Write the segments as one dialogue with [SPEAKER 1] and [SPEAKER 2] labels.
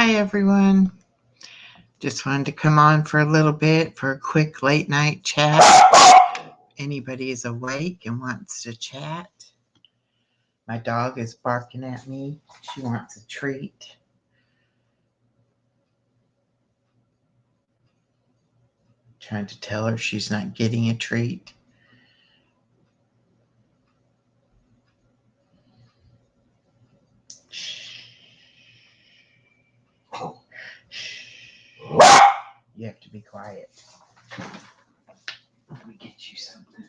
[SPEAKER 1] Hi, everyone. Just wanted to come on for a little bit for a quick late night chat. Anybody is awake and wants to chat. My dog is barking at me. She wants a treat. Trying to tell her she's not getting a treat. You have to be quiet. Let me get you something.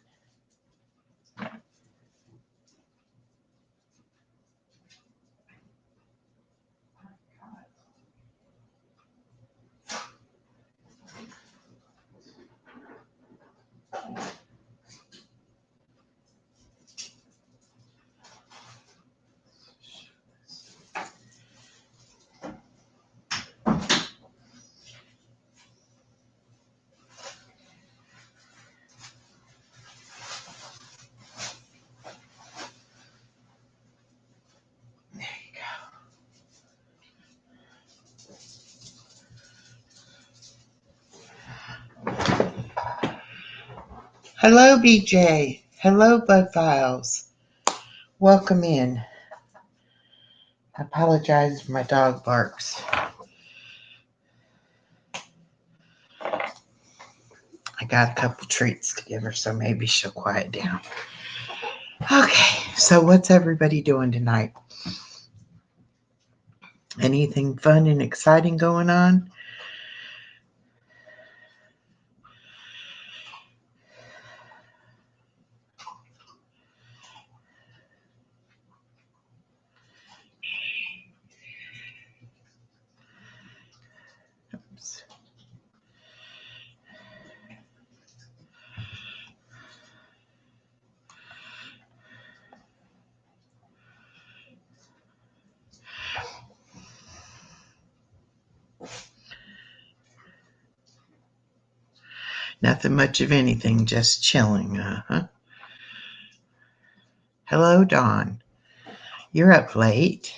[SPEAKER 1] Hello, BJ. Hello, Bud Files. Welcome in. I apologize if my dog barks. I got a couple treats to give her, so maybe she'll quiet down. Okay, so what's everybody doing tonight? Anything fun and exciting going on? Oops. Nothing much of anything, just chilling, Hello, Dawn. You're up late.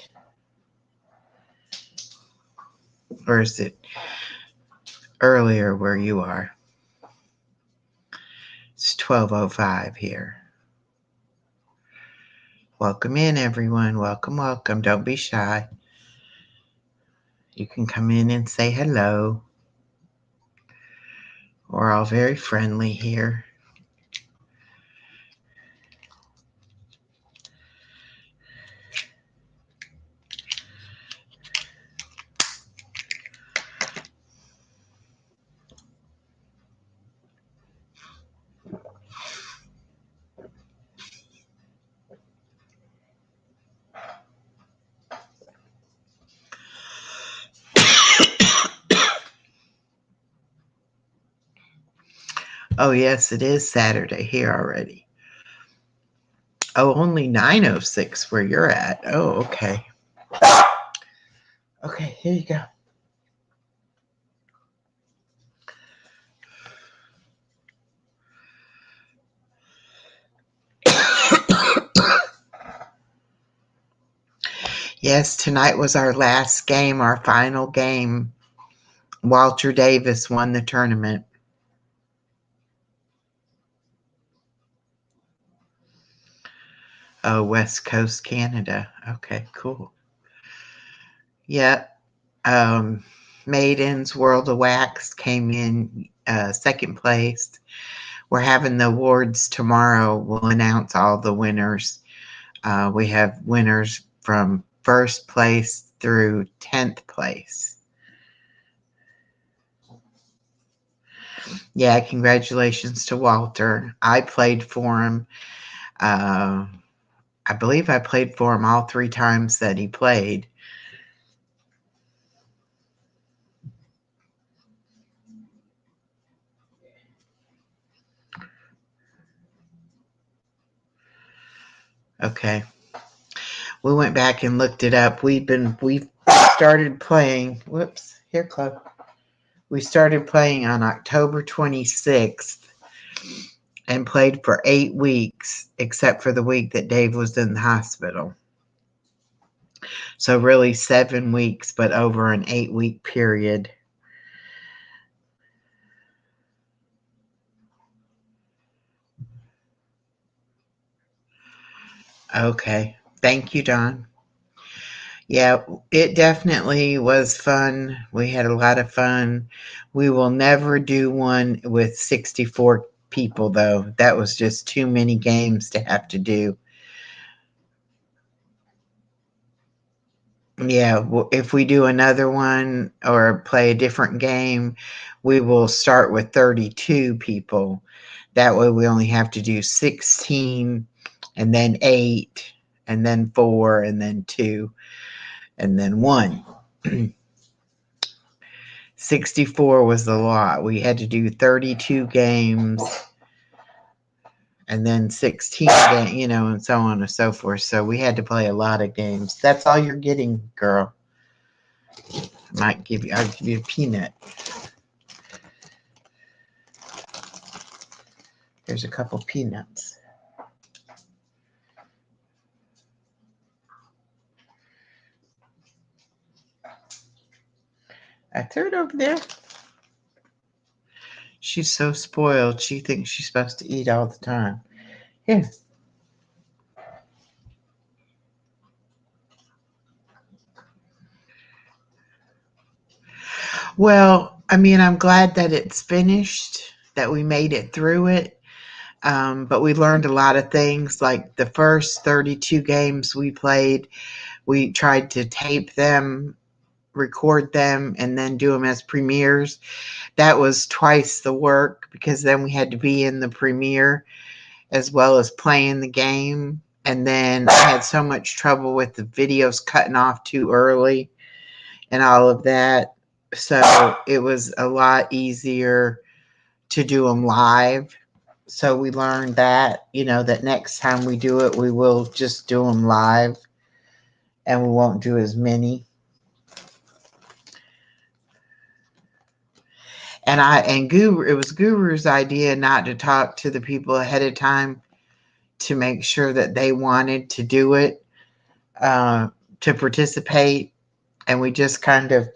[SPEAKER 1] Or is it earlier where you are? It's 12:05 here. Welcome in, everyone. Welcome, welcome. Don't be shy. You can come in and say hello. We're all very friendly here. Oh, yes, it is Saturday here already. Oh, only 9:06 where you're at. Oh, okay. Okay, here you go. Yes, tonight was our last game, our final game. Walter Davis won the tournament. Oh, West Coast Canada. Okay, cool. Yep. Maidens World of Wax came in second place. We're having the awards tomorrow. We'll announce all the winners. We have winners from first place through 10th place. Yeah, congratulations to Walter. I played for him. I believe I played for him all 3 times that he played. Okay. We went back and looked it up. We started playing. Whoops, here, Chloe. We started playing on October 26th and played for 8 weeks, except for the week that Dave was in the hospital. So really 7 weeks, but over an 8-week period. Okay. Thank you, Don. Yeah, it definitely was fun. We had a lot of fun. We will never do one with 64 people, though. That was just too many games to have to do. Yeah, if we do another one or play a different game, we will start with 32 people. That way we only have to do 16 and then 8 and then 4 and then 2 and then 1. 64 was the lot. We had to do 32 games and then 16 games, and so on and so forth. So we had to play a lot of games. That's all you're getting, girl. I'll give you a peanut. There's a couple peanuts. That's her over there. She's so spoiled. She thinks she's supposed to eat all the time. Here. Well, I mean, I'm glad that it's finished, that we made it through it. But we learned a lot of things. Like the first 32 games we played, we tried to tape them, record them, and then do them as premieres. That was twice the work because then we had to be in the premiere as well as playing the game. And then I had so much trouble with the videos cutting off too early and all of that. So it was a lot easier to do them live. So we learned that, that next time we do it, we will just do them live and we won't do as many. And Guru, it was Guru's idea not to talk to the people ahead of time to make sure that they wanted to do it, to participate. And we just kind of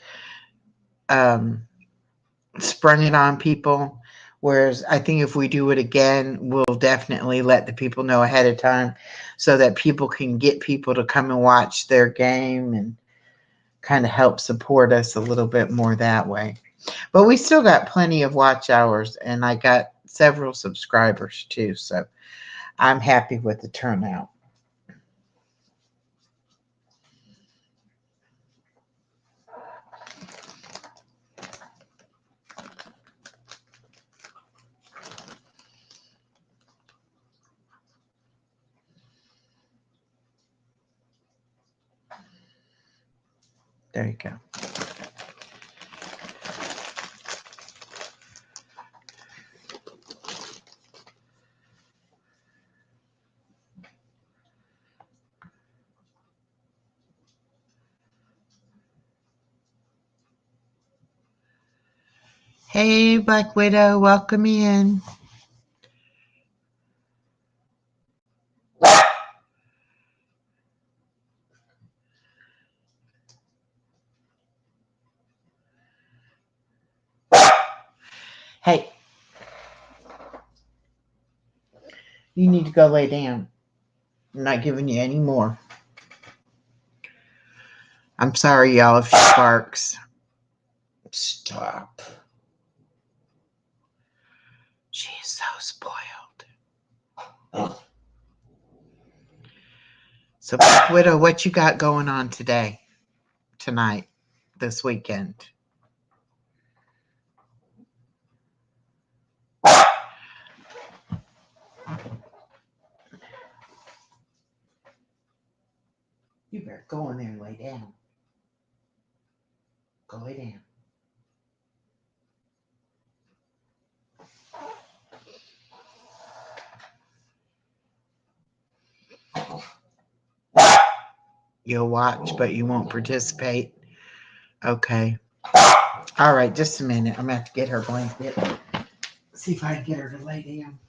[SPEAKER 1] sprung it on people. Whereas I think if we do it again, we'll definitely let the people know ahead of time so that people can get people to come and watch their game and kind of help support us a little bit more that way. But we still got plenty of watch hours and I got several subscribers too. So I'm happy with the turnout. There you go. Hey, Black Widow, welcome in. Hey, you need to go lay down. I'm not giving you any more. I'm sorry, y'all, if she barks. Stop. She is so spoiled. So, Black Widow, what you got going on today, tonight, this weekend? You better go in there and lay down. Go lay down. You'll watch, but you won't participate. Okay. All right, just a minute. I'm going to have to get her blanket. See if I can get her to lay down.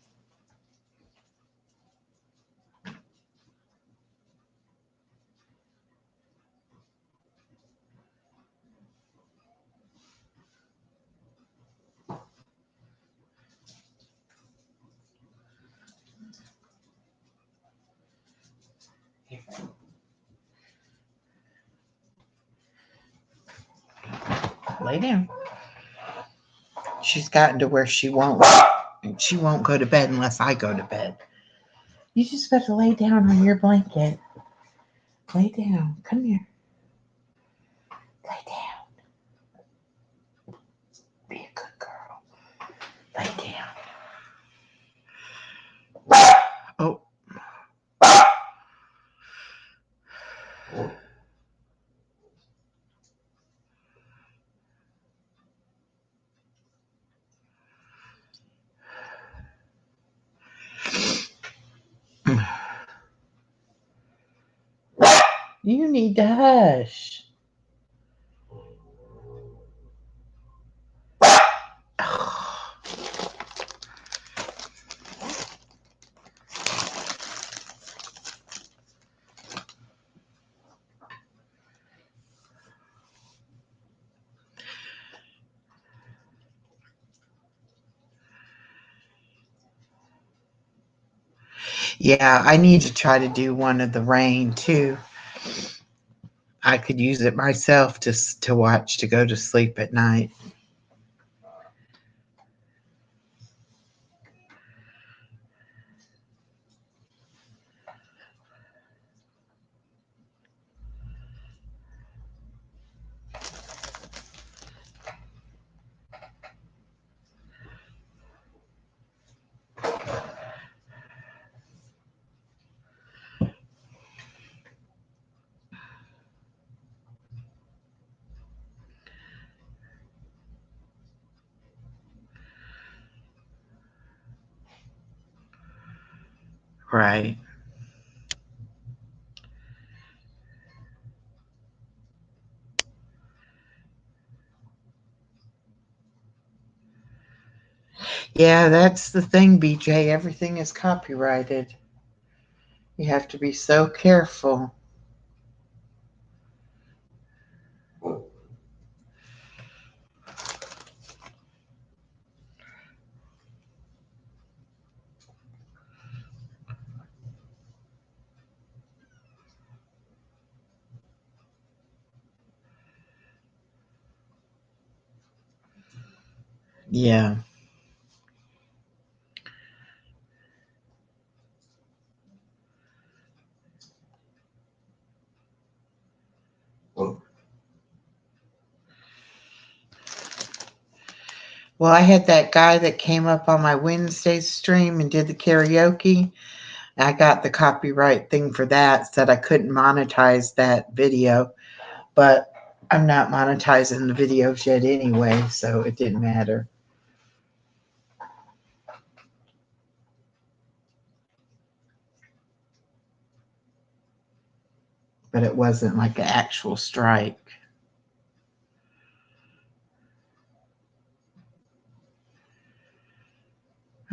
[SPEAKER 1] Lay down. She's gotten to where she won't go to bed unless I go to bed. You just got to lay down on your blanket. Lay down. Come here. Lay down. Be a good girl. Lay down. Oh. You need to hush. Yeah, I need to try to do one of the rain too. I could use it myself just to watch to go to sleep at night. Right. Yeah, that's the thing, BJ. Everything is copyrighted. You have to be so careful. Yeah. Well, I had that guy that came up on my Wednesday stream and did the karaoke. I got the copyright thing for that, said I couldn't monetize that video, but I'm not monetizing the videos yet anyway, so it didn't matter. But it wasn't like an actual strike.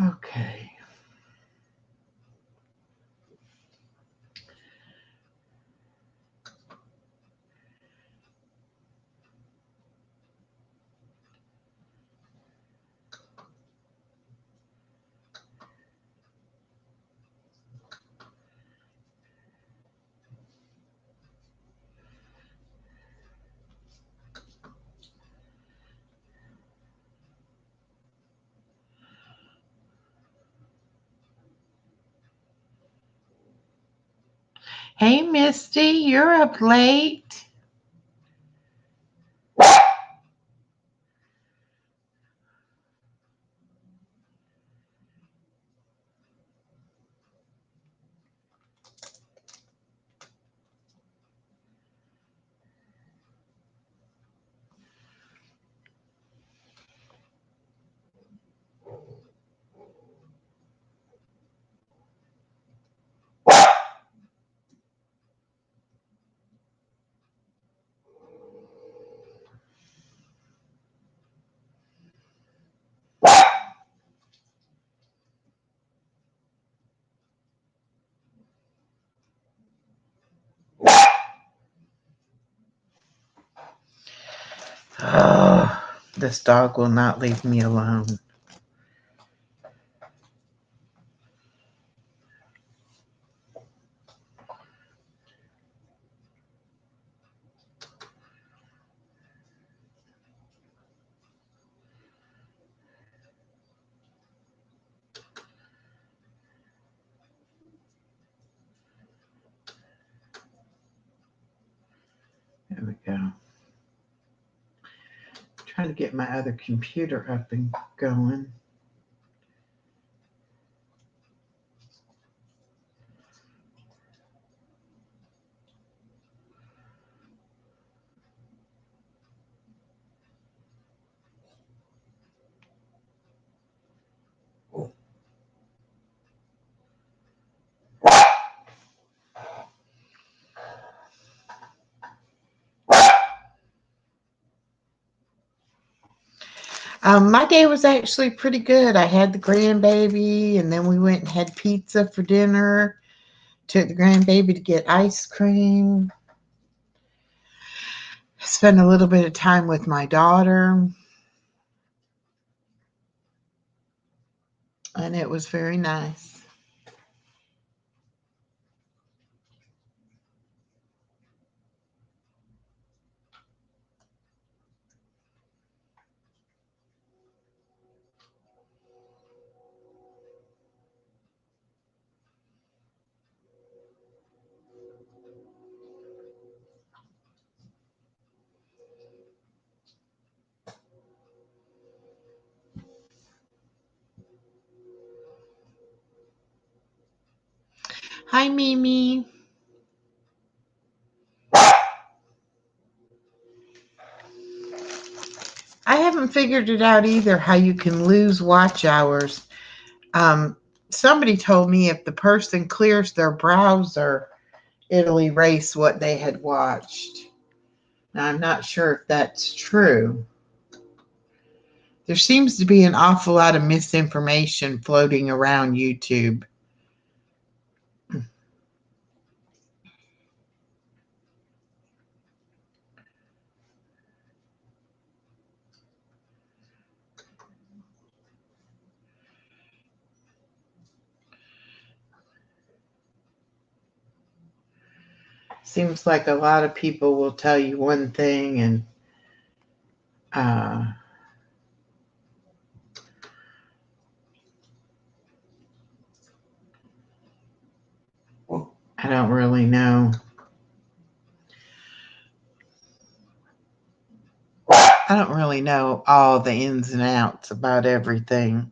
[SPEAKER 1] Okay. Hey, Misty, you're up late. Oh, this dog will not leave me alone. to get my other computer up and going. My day was actually pretty good. I had the grandbaby, and then we went and had pizza for dinner. Took the grandbaby to get ice cream. Spent a little bit of time with my daughter, and it was very nice. Hi, Mimi. I haven't figured it out either how you can lose watch hours. Um, Somebody told me if the person clears their browser, it'll erase what they had watched. Now, I'm not sure if that's true. There seems to be an awful lot of misinformation floating around YouTube. Seems like a lot of people will tell you one thing, and I don't really know. I don't really know all the ins and outs about everything.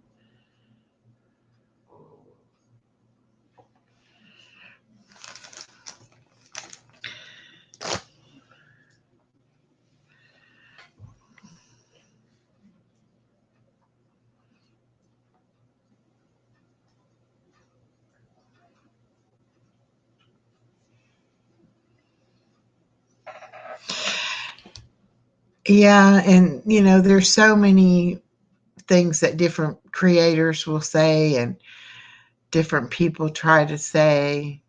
[SPEAKER 1] Yeah, and there's so many things that different creators will say and different people try to say.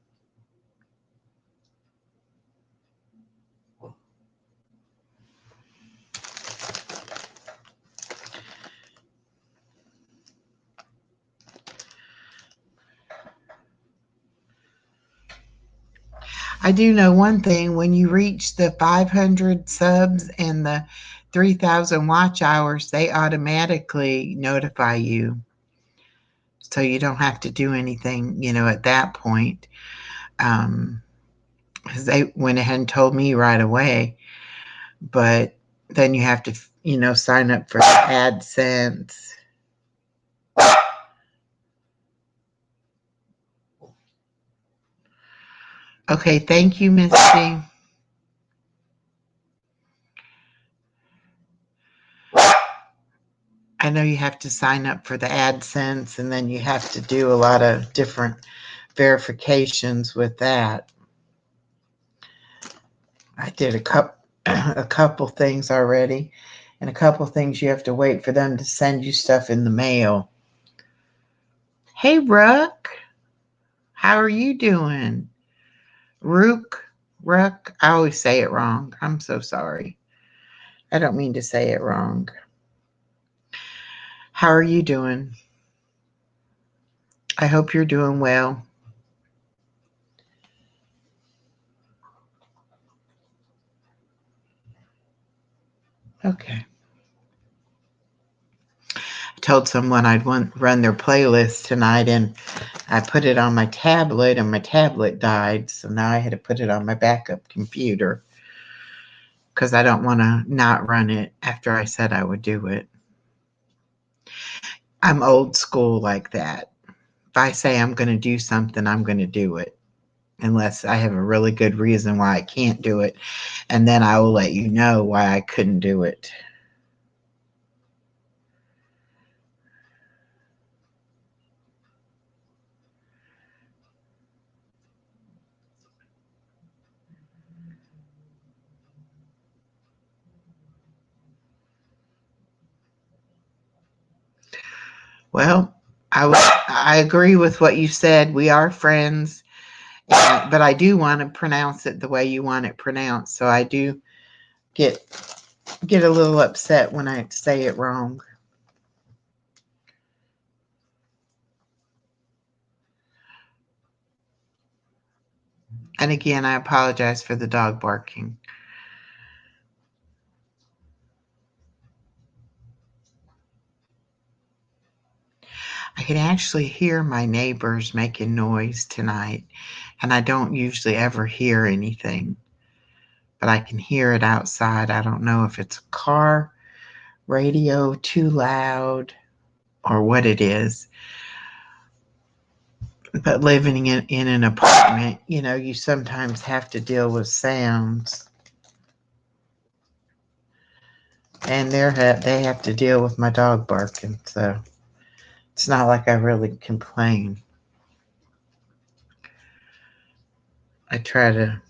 [SPEAKER 1] I do know one thing: when you reach the 500 subs and the 3,000 watch hours, they automatically notify you. So you don't have to do anything, at that point. Because they went ahead and told me right away. But then you have to, sign up for the AdSense. Okay, thank you, Misty. I know you have to sign up for the AdSense, and then you have to do a lot of different verifications with that. I did a couple things already, and a couple things you have to wait for them to send you stuff in the mail. Hey, Ruck, how are you doing? Ruck, I always say it wrong. I'm so sorry. I don't mean to say it wrong. How are you doing? I hope you're doing well. Okay. I told someone I'd run their playlist tonight, and I put it on my tablet, and my tablet died, so now I had to put it on my backup computer. because I don't want to not run it after I said I would do it. I'm old school like that. If I say I'm going to do something, I'm going to do it, unless I have a really good reason why I can't do it. And then I will let you know why I couldn't do it. Well, I agree with what you said. We are friends, but I do want to pronounce it the way you want it pronounced. So I do get a little upset when I say it wrong. And again, I apologize for the dog barking. I can actually hear my neighbors making noise tonight, and I don't usually ever hear anything, but I can hear it outside. I don't know if it's a car, radio too loud, or what it is. But living in an apartment, you sometimes have to deal with sounds. And they have to deal with my dog barking, so it's not like I really complain. I try to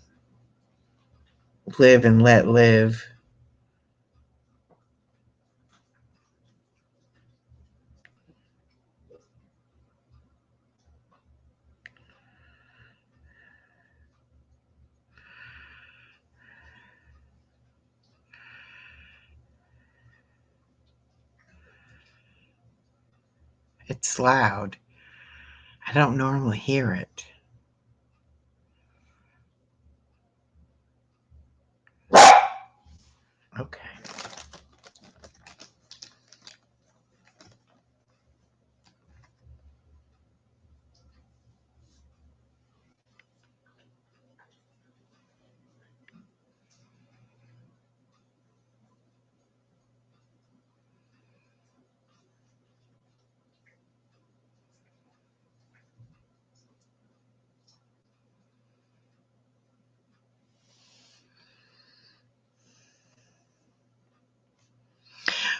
[SPEAKER 1] live and let live. It's loud. I don't normally hear it. Okay.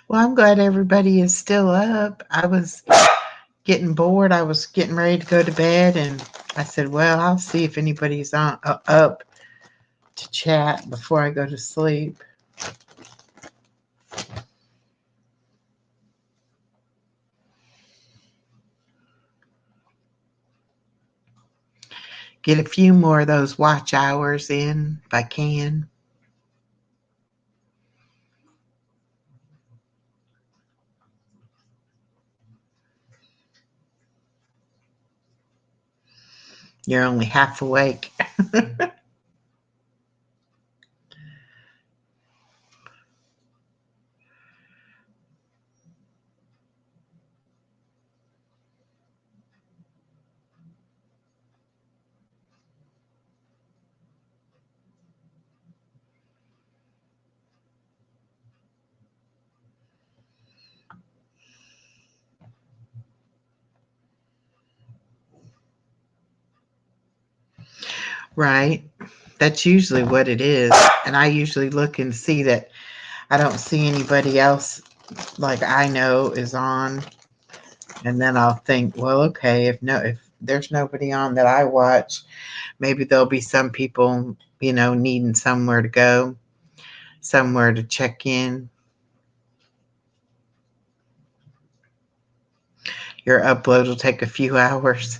[SPEAKER 1] Well, I'm glad everybody is still up. I was getting bored. I was getting ready to go to bed, and I said, well, I'll see if anybody's up to chat before I go to sleep. Get a few more of those watch hours in if I can. You're only half awake. Right. That's usually what it is. And I usually look and see that I don't see anybody else like I know is on. And then I'll think, well, okay, if there's nobody on that I watch, maybe there'll be some people, needing somewhere to go, somewhere to check in. Your upload will take a few hours.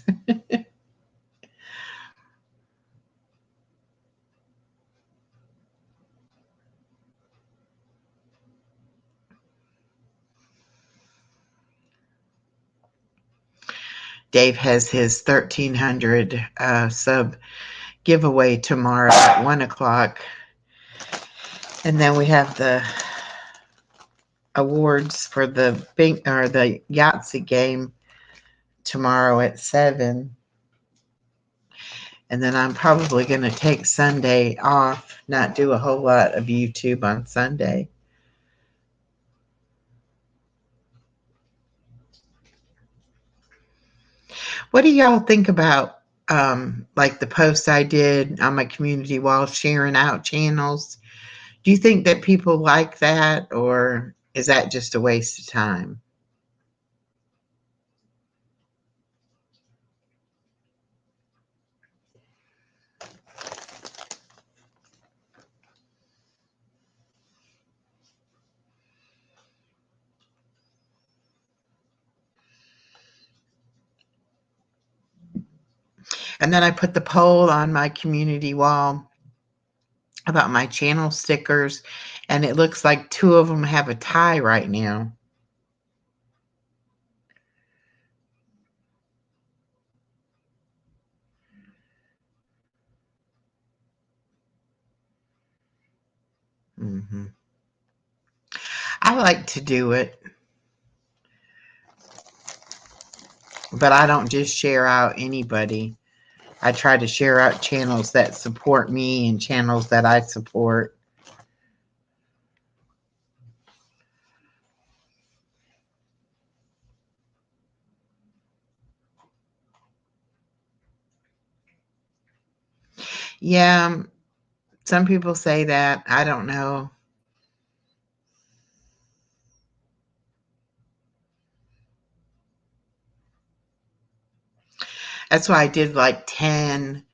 [SPEAKER 1] Dave has his 1,300 sub giveaway tomorrow at 1:00. And then we have the awards for the the Yahtzee game tomorrow at 7. And then I'm probably going to take Sunday off, not do a whole lot of YouTube on Sunday. What do y'all think about like the posts I did on my community wall sharing out channels? Do you think that people like that, or is that just a waste of time? And then I put the poll on my community wall about my channel stickers, and it looks like 2 of them have a tie right now. Mm-hmm. I like to do it, but I don't just share out anybody. I try to share out channels that support me and channels that I support. Yeah, some people say that. I don't know. That's why I did like 10,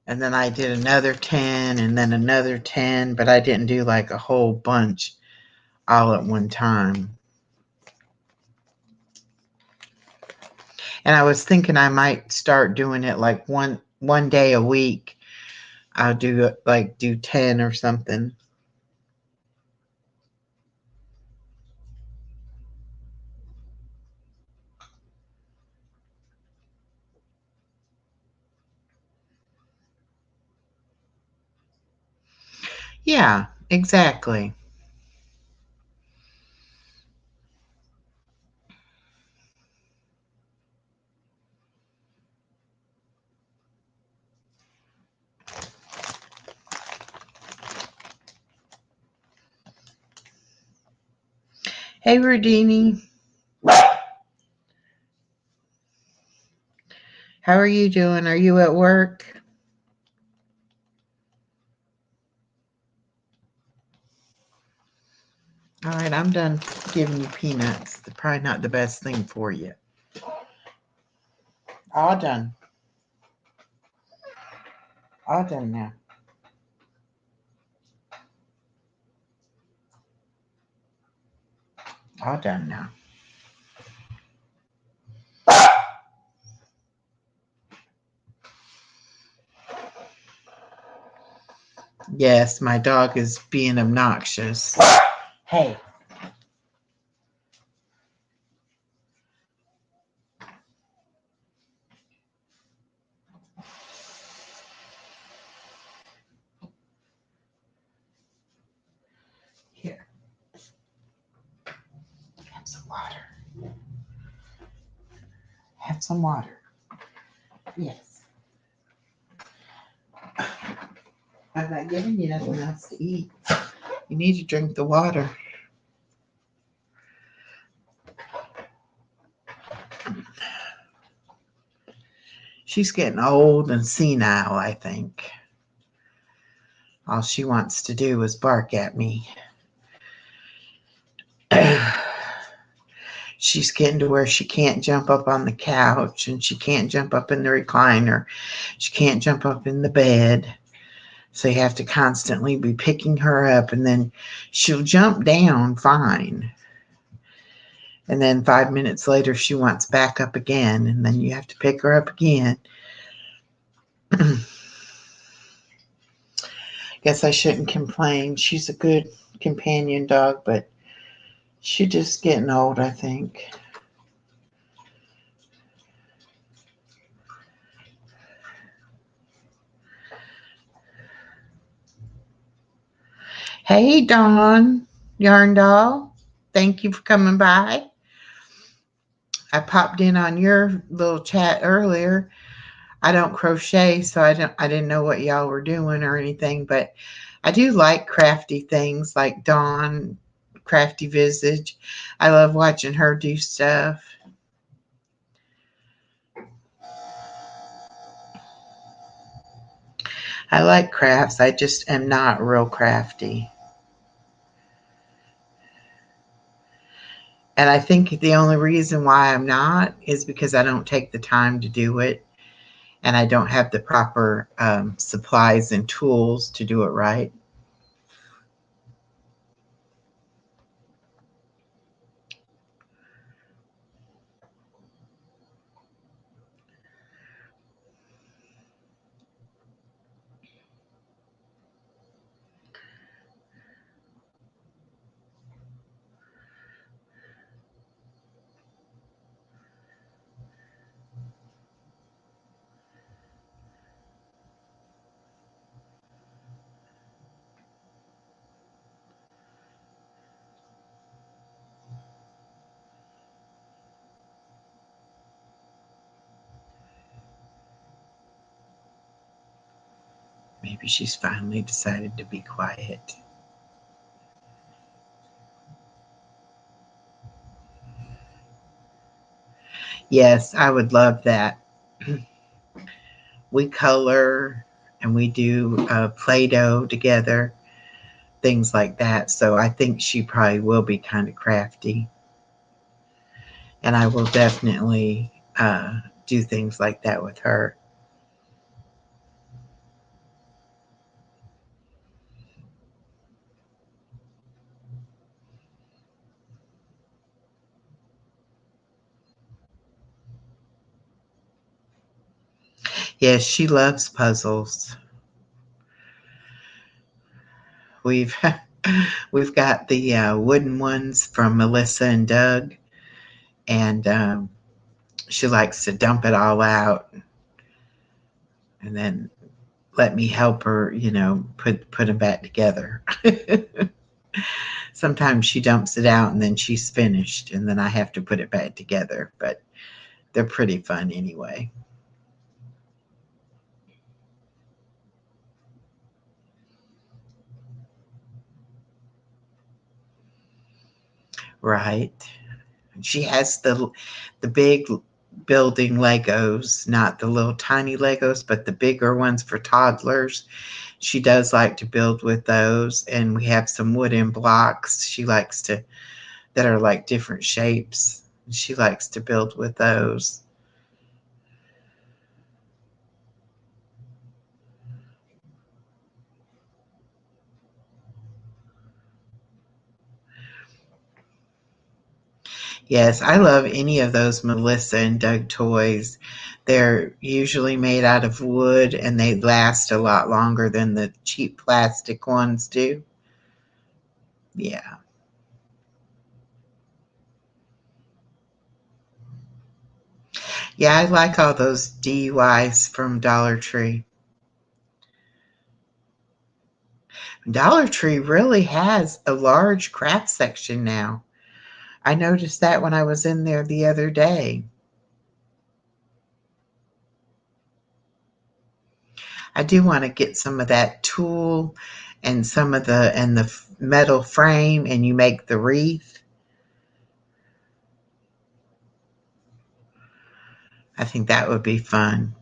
[SPEAKER 1] and then I did another 10, and then another 10, but I didn't do like a whole bunch all at one time. And I was thinking I might start doing it like one day a week. I'll do 10 or something. Yeah, exactly. Hey, Rudini. How are you doing? Are you at work? All right, I'm done giving you peanuts. They're probably not the best thing for you. All done. All done now. All done now. Yes, my dog is being obnoxious. Hey. Here. Have some water. Have some water. Yes. I'm not giving you nothing else to eat. You need to drink the water. She's getting old and senile, I think. All she wants to do is bark at me. She's getting to where she can't jump up on the couch, and she can't jump up in the recliner. She can't jump up in the bed. So you have to constantly be picking her up, and then she'll jump down fine. And then 5 minutes later, she wants back up again, and then you have to pick her up again. Guess I shouldn't complain. She's a good companion dog, but she's just getting old, I think. Hey, Dawn Yarn Doll. Thank you for coming by. I popped in on your little chat earlier. I don't crochet, so I didn't know what y'all were doing or anything, but I do like crafty things like Dawn, Crafty Visage. I love watching her do stuff. I like crafts. I just am not real crafty. And I think the only reason why I'm not is because I don't take the time to do it and I don't have the proper supplies and tools to do it right. Maybe she's finally decided to be quiet. Yes, I would love that. We color and we do Play Doh together, things like that. So I think she probably will be kind of crafty. And I will definitely do things like that with her. Yes, she loves puzzles. We've we've got the wooden ones from Melissa and Doug, and she likes to dump it all out and then let me help her, put them back together. Sometimes she dumps it out and then she's finished, and then I have to put it back together. But they're pretty fun anyway. Right. She has the big building Legos, not the little tiny Legos, but the bigger ones for toddlers. She does like to build with those, and we have some wooden blocks she likes to that are like different shapes. She likes to build with those. Yes, I love any of those Melissa and Doug toys. They're usually made out of wood and they last a lot longer than the cheap plastic ones do. Yeah. Yeah, I like all those DUIs from Dollar Tree. Dollar Tree really has a large craft section now. I noticed that when I was in there the other day. I do want to get some of that tulle and some of the metal frame, and you make the wreath. I think that would be fun.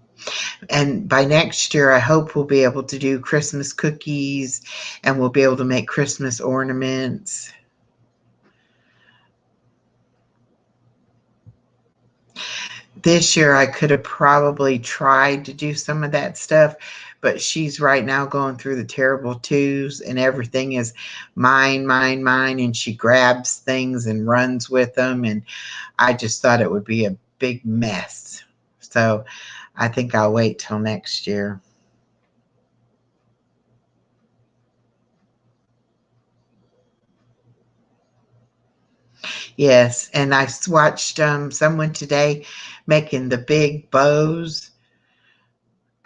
[SPEAKER 1] And by next year, I hope we'll be able to do Christmas cookies and we'll be able to make Christmas ornaments. This year, I could have probably tried to do some of that stuff, but she's right now going through the terrible twos and everything is mine, mine, mine. And she grabs things and runs with them. And I just thought it would be a big mess. So I think I'll wait till next year. Yes, and I watched someone today making the big bows,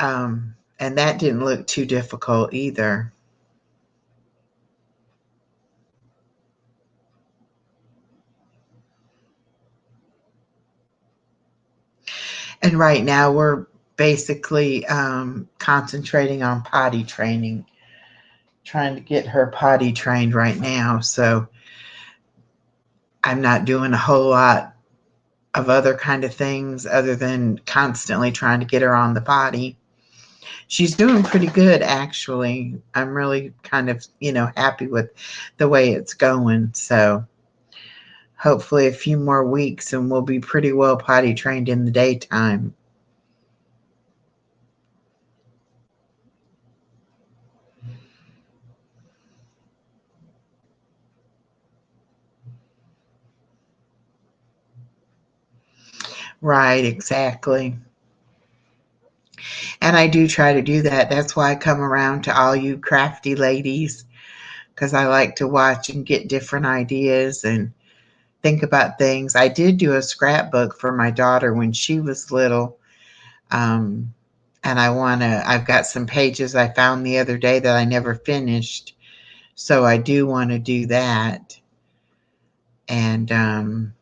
[SPEAKER 1] and that didn't look too difficult either. And right now we're basically concentrating on potty training, trying to get her potty trained right now. So I'm not doing a whole lot of other kind of things other than constantly trying to get her on the potty. She's doing pretty good, actually. I'm really kind of, happy with the way it's going. So hopefully a few more weeks and we'll be pretty well potty trained in the daytime. Right, exactly. And I do try to do that. That's why I come around to all you crafty ladies, because I like to watch and get different ideas and think about things. I did do a scrapbook for my daughter when she was little. Um, and I've got some pages I found the other day that I never finished. So I do want to do that. And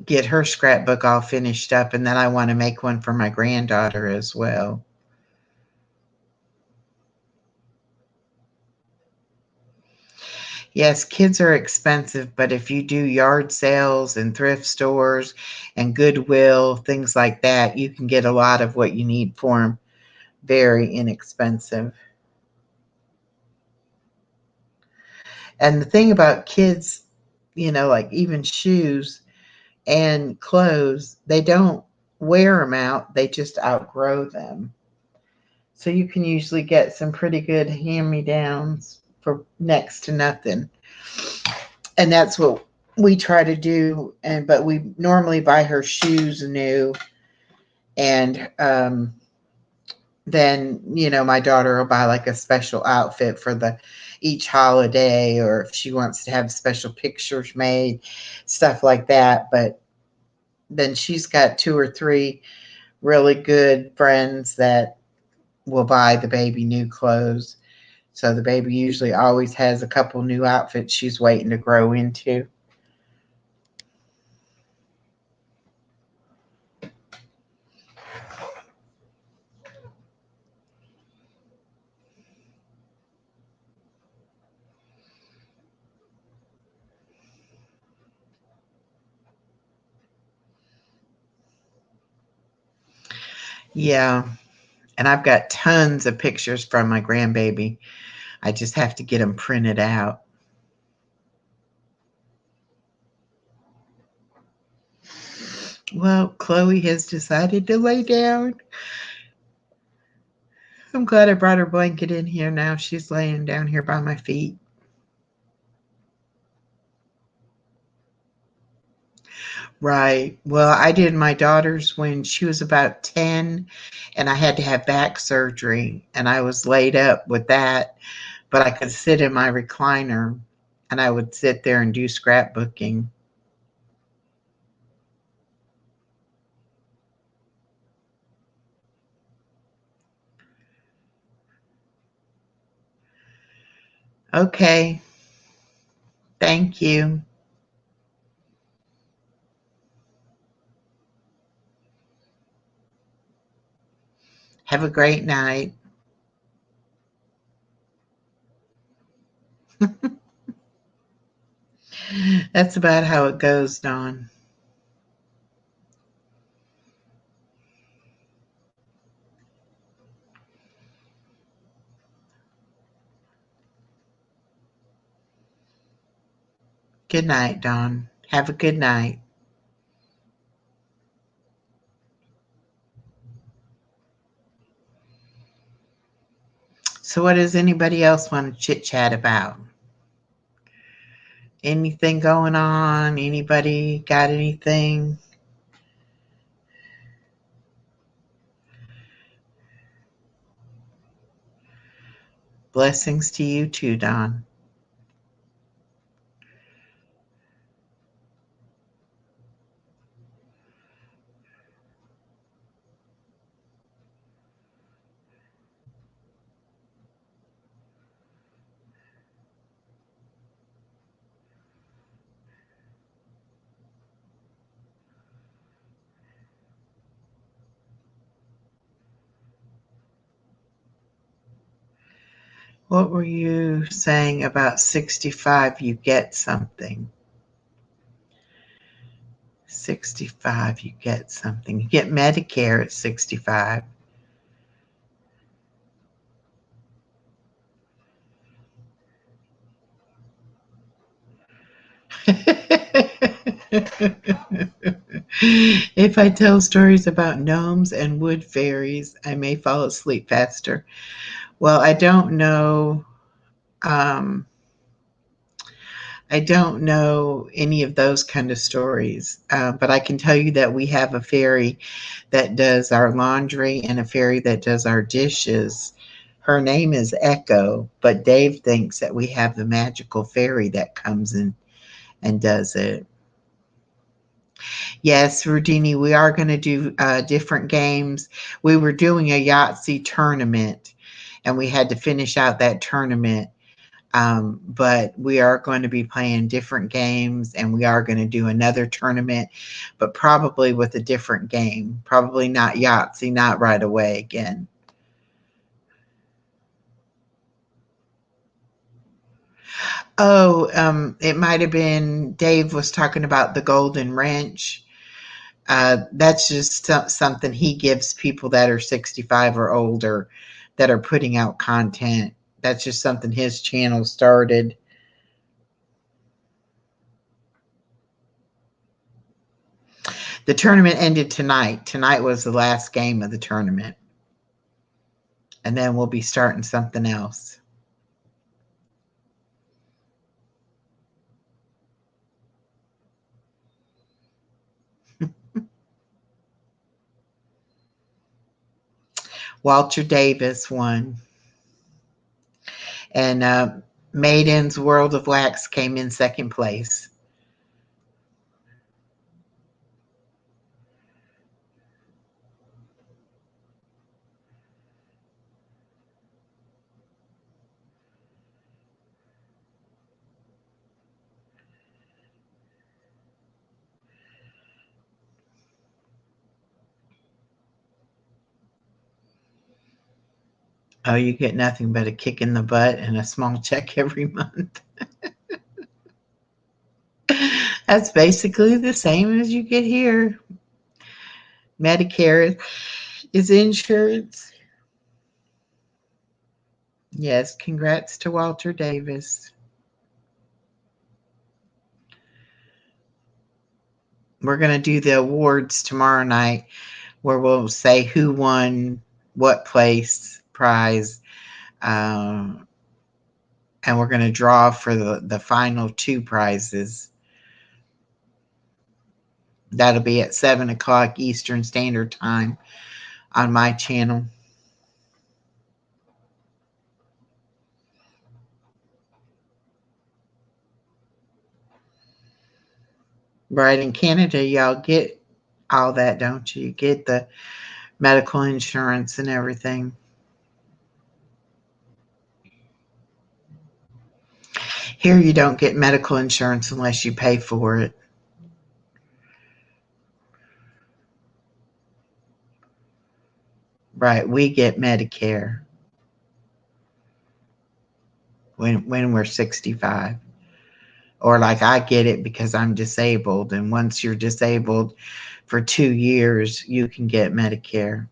[SPEAKER 1] get her scrapbook all finished up. And then I want to make one for my granddaughter as well. Yes, kids are expensive, but if you do yard sales and thrift stores and Goodwill, things like that, you can get a lot of what you need for them very inexpensive. And the thing about kids, like even shoes and clothes, they don't wear them out, they just outgrow them. So you can usually get some pretty good hand me downs for next to nothing. And that's what we try to do. But we normally buy her shoes new, and then my daughter will buy like a special outfit for the each holiday, or if she wants to have special pictures made, stuff like that. But then she's got two or three really good friends that will buy the baby new clothes. So the baby usually always has a couple new outfits she's waiting to grow into. Yeah. And I've got tons of pictures from my grandbaby. I just have to get them printed out. Well, Chloe has decided to lay down. I'm glad I brought her blanket in here now. She's laying down here by my feet. Right. Well, I did my daughter's when she was about 10, and I had to have back surgery, and I was laid up with that, but I could sit in my recliner and I would sit there and do scrapbooking. Okay. Thank you. Have a great night. That's about how it goes, Dawn. Good night, Dawn. Have a good night. So, what does anybody else want to chit chat about? Anything going on? Anybody got anything? Blessings to you too, Dawn. What were you saying about 65? You get something. 65, you get something. You get Medicare at 65. If I tell stories about gnomes and wood fairies, I may fall asleep faster. Well, I don't know. Um, I don't know any of those kind of stories, but I can tell you that we have a fairy that does our laundry and a fairy that does our dishes. Her name is Echo, but Dave thinks that we have the magical fairy that comes in and does it. Yes, Rudini, we are going to do different games. We were doing a Yahtzee tournament and we had to finish out that tournament. But we are going to be playing different games and we are going to do another tournament, but probably with a different game. Probably not Yahtzee, not right away again. Oh, it might have been Dave was talking about the golden wrench. That's just something he gives people that are 65 or older that are putting out content. That's just something his channel started. The tournament ended tonight. Tonight was the last game of the tournament. And then we'll be starting something else. Walter Davis won. And Maiden's World of Wax came in second place. Oh, you get nothing but a kick in the butt and a small check every month. That's basically the same as you get here. Medicare is insurance. Yes, congrats to Walter Davis. We're going to do the awards tomorrow night where we'll say who won what place prize. Um, and we're going to draw for the final two prizes. That'll be at 7 o'clock Eastern Standard Time on my channel. Right in Canada, y'all get all that, don't you? You get the medical insurance and everything. Here, you don't get medical insurance unless you pay for it. Right, we get Medicare when we're 65. Or like I get it because I'm disabled, and once you're disabled for 2 years, you can get Medicare.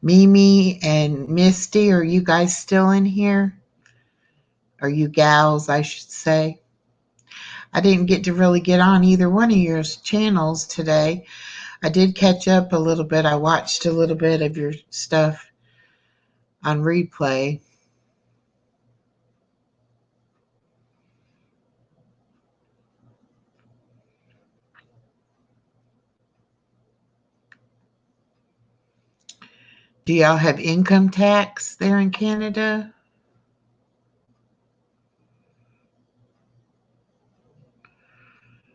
[SPEAKER 1] Mimi and Misty, are you guys still in here? Are you gals, I should say? I didn't get to really get on either one of your channels today. I did catch up a little bit. I watched a little bit of your stuff on replay. Do y'all have income tax there in Canada?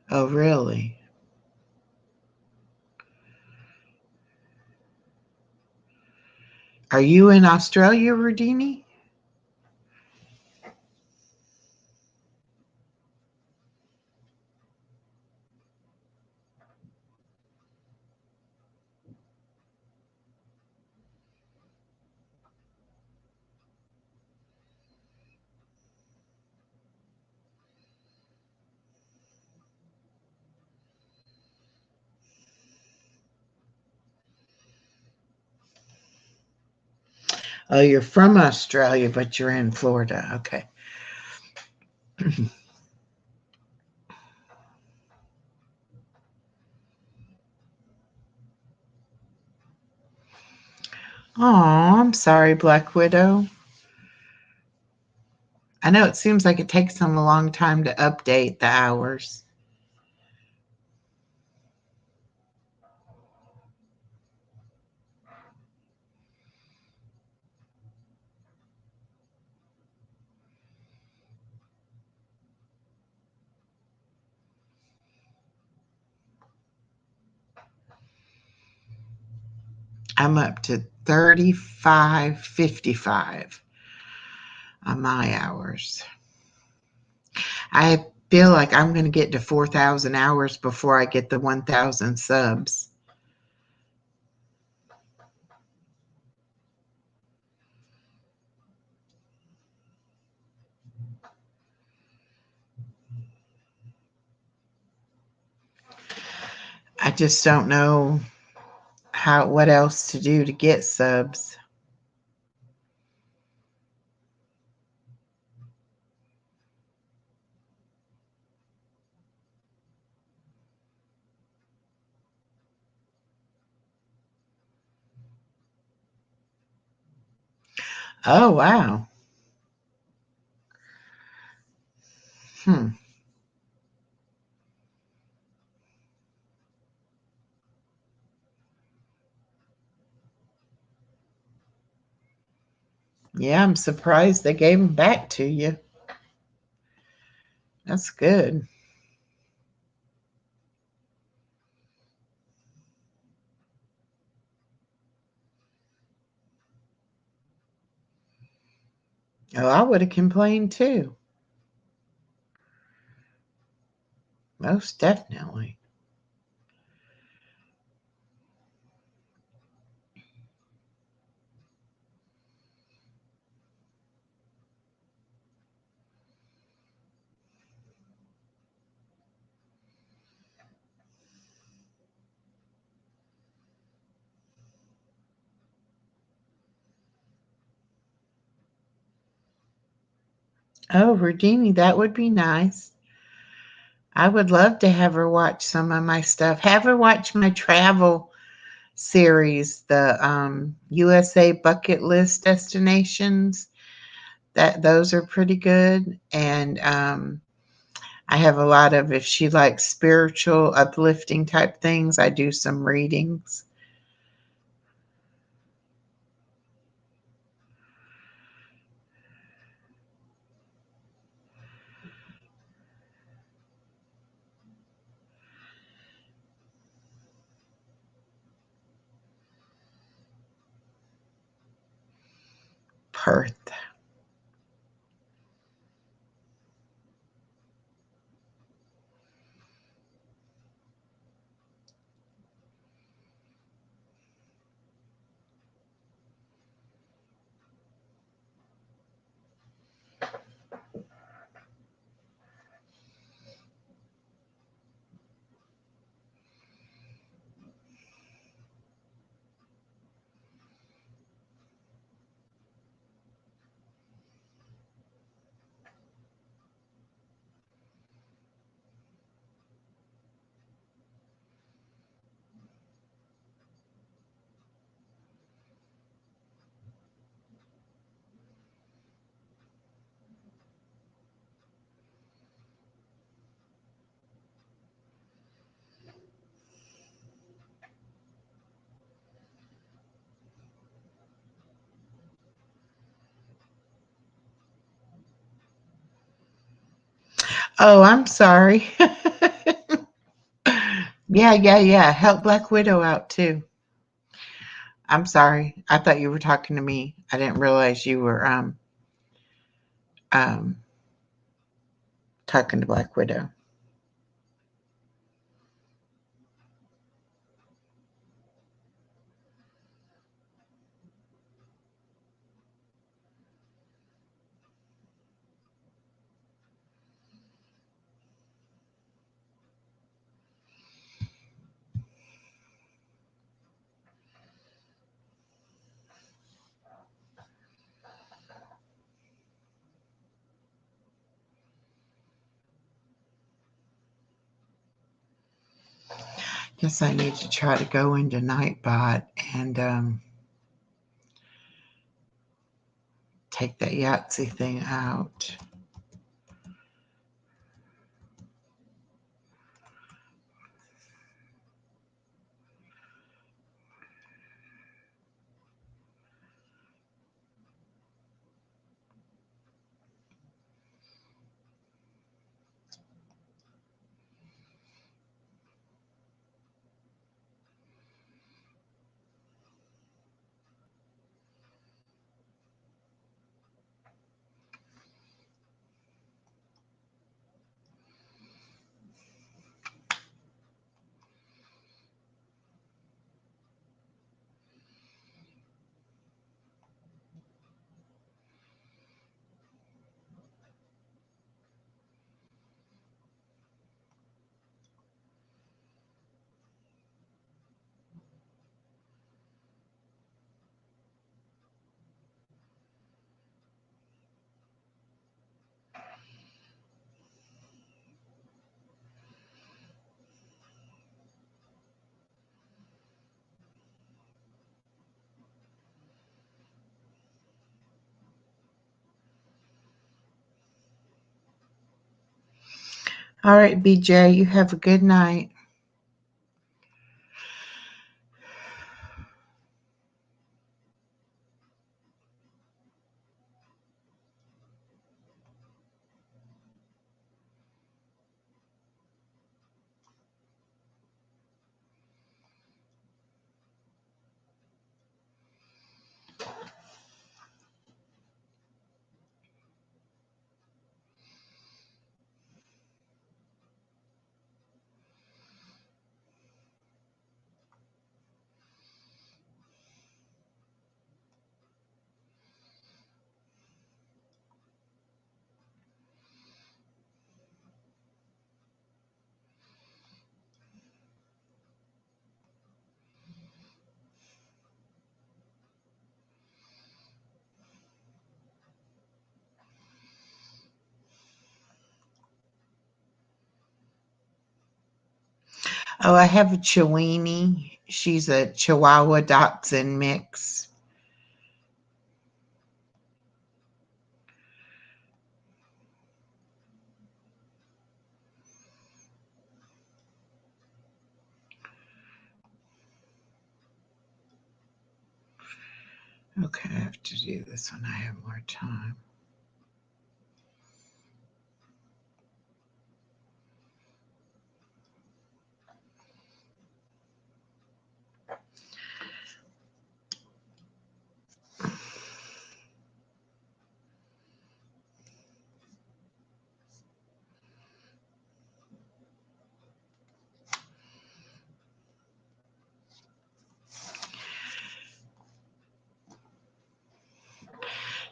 [SPEAKER 1] Oh, really? Are you in Australia, Rudini? Oh, you're from Australia, but you're in Florida. Okay. Oh, I'm sorry, Black Widow. I know it seems like it takes them a long time to update the hours. I'm up to 35.55 on my hours. I feel like I'm going to get to 4,000 hours before I get the 1,000 subs. I just don't know what else to do to get subs. Oh, wow. Hmm. Yeah, I'm surprised they gave them back to you. That's good. Oh, I would have complained too. Most definitely. Oh, Rudini, that would be nice. I would love to have her watch some of my stuff. Have her watch my travel series, the USA bucket list destinations. Those are pretty good. And I have a lot of, if she likes spiritual, uplifting type things, I do some readings. Perth. Oh, I'm sorry. Yeah. Help Black Widow out too. I'm sorry. I thought you were talking to me. I didn't realize you were um talking to Black Widow. Yes, I need to try to go into Nightbot and take that Yahtzee thing out. All right, BJ, you have a good night. Oh, I have a Chiweenie. She's a Chihuahua Dachshund mix. Okay, I have to do this when I have more time.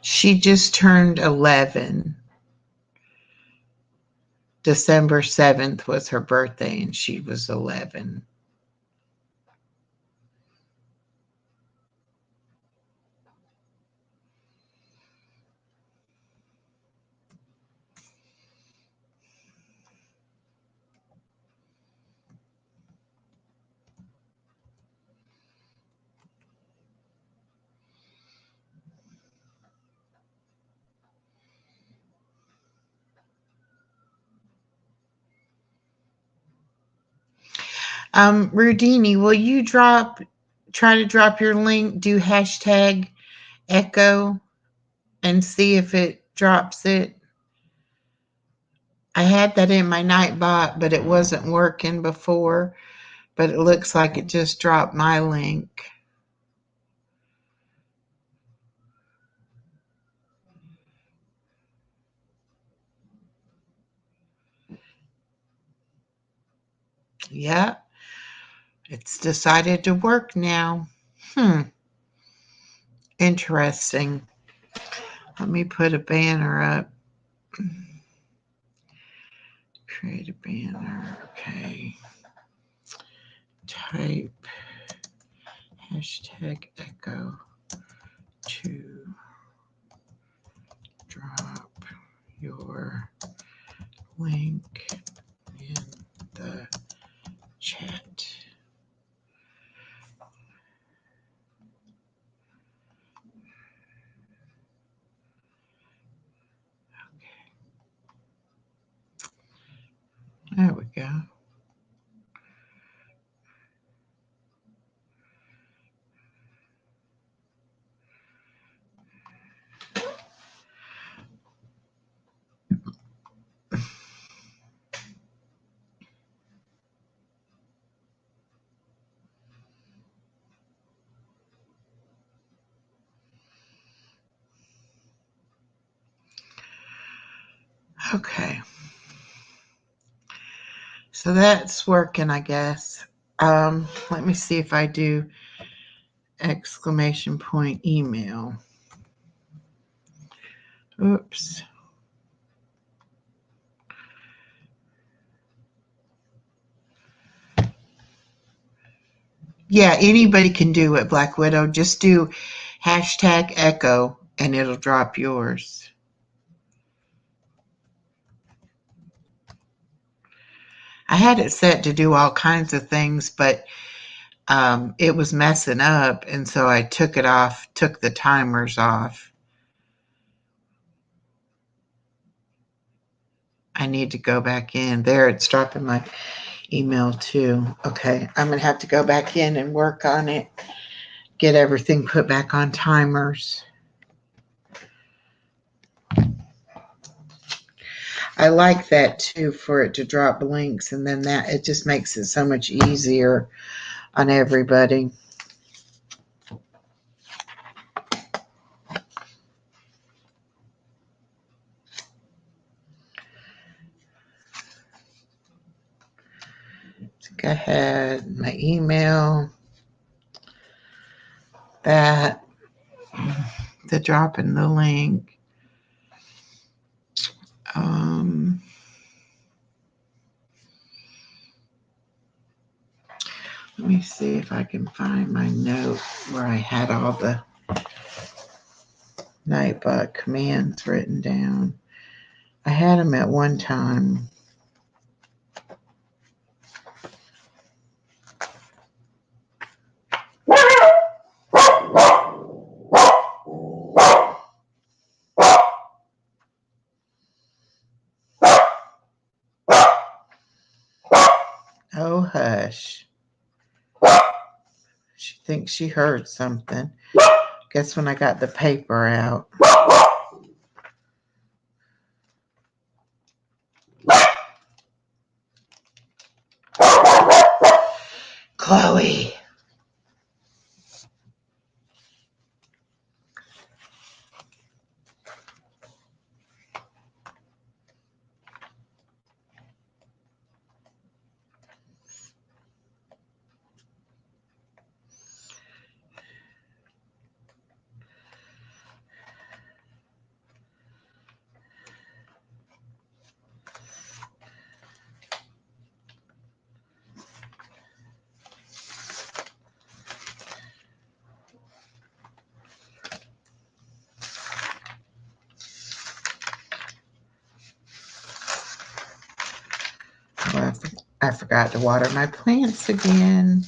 [SPEAKER 1] She just turned 11. December 7th was her birthday, and she was 11. Rudini, will you try to drop your link, do hashtag echo, and see if it drops it? I had that in my Nightbot, but it wasn't working before, but it looks like it just dropped my link. Yep, it's decided to work now. Interesting. Let me put a banner up. Create a banner. Okay. Type #echo to drop your link in the chat. There we go. Okay. So that's working, I guess. Let me see if I do exclamation point email. Oops. Yeah, anybody can do it, Black Widow. Just do #echo and it'll drop yours. I had it set to do all kinds of things, but it was messing up, and so I took it off, took the timers off. I need to go back in. There, it's dropping my email too. Okay, I'm going to have to go back in and work on it, get everything put back on timers. I like that too, for it to drop links, and then that it just makes it so much easier on everybody. Go ahead, my email, that, the drop in the link. Let me see if I can find my note where I had all the Nightbot commands written down. I had them at one time. Oh, hush. She thinks she heard something. Guess when I got the paper out. Chloe. Well, I forgot to water my plants again.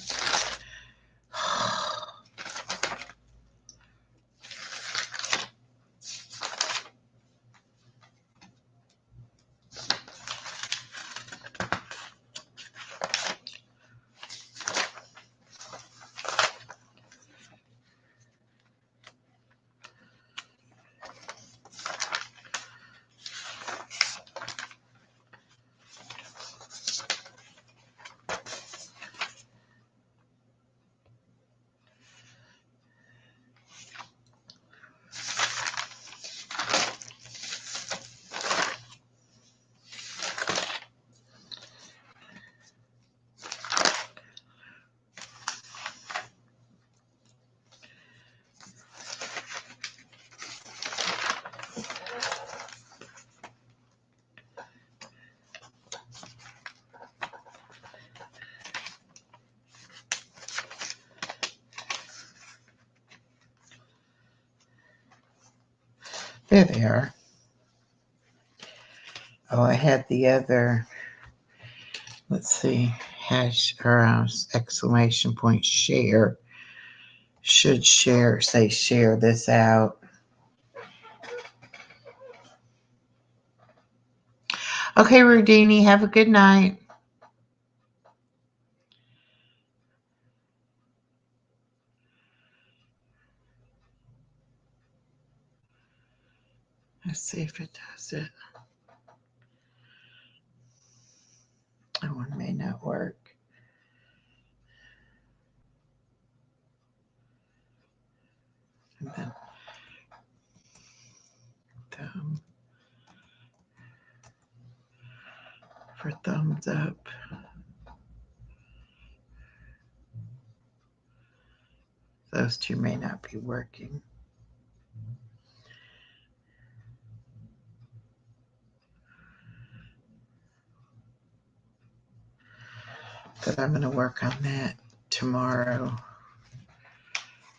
[SPEAKER 1] There they are. Oh, I had the other, let's see, hash or exclamation point share. Should share, say share this out. Okay, Rudini, have a good night. Let's see if it does it. That one may not work. And then thumb for thumbs up. Those two may not be working. But I'm going to work on that tomorrow.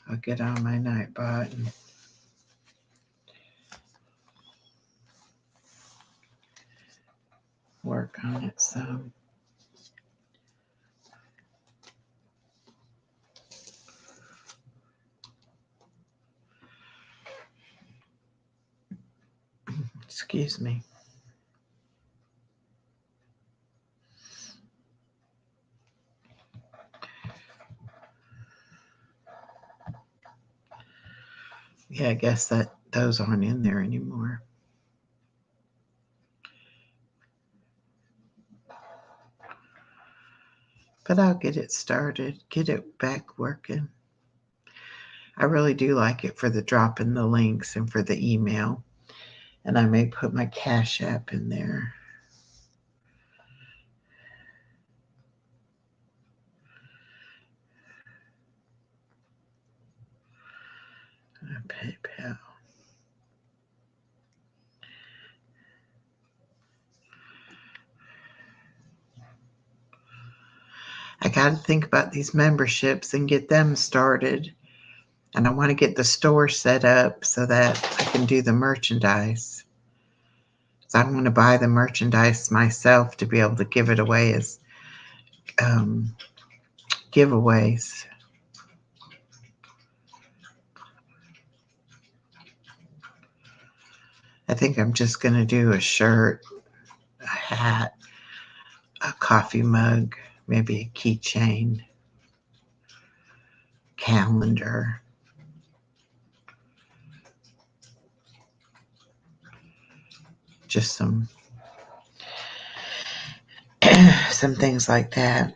[SPEAKER 1] I'll get on my Nightbot and work on it some. Excuse me. Yeah, I guess that those aren't in there anymore. But I'll get it started, get it back working. I really do like it for the dropping the links and for the email. And I may put my Cash App in there. PayPal. I got to think about these memberships and get them started. And I want to get the store set up so that I can do the merchandise. So I'm going to buy the merchandise myself to be able to give it away as giveaways. I think I'm just going to do a shirt, a hat, a coffee mug, maybe a keychain, calendar. Just some some things like that.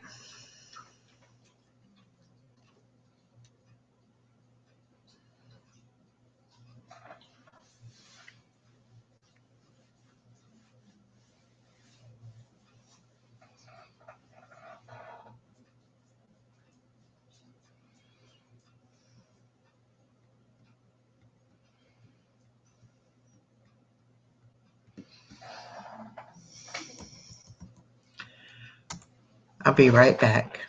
[SPEAKER 1] I'll be right back.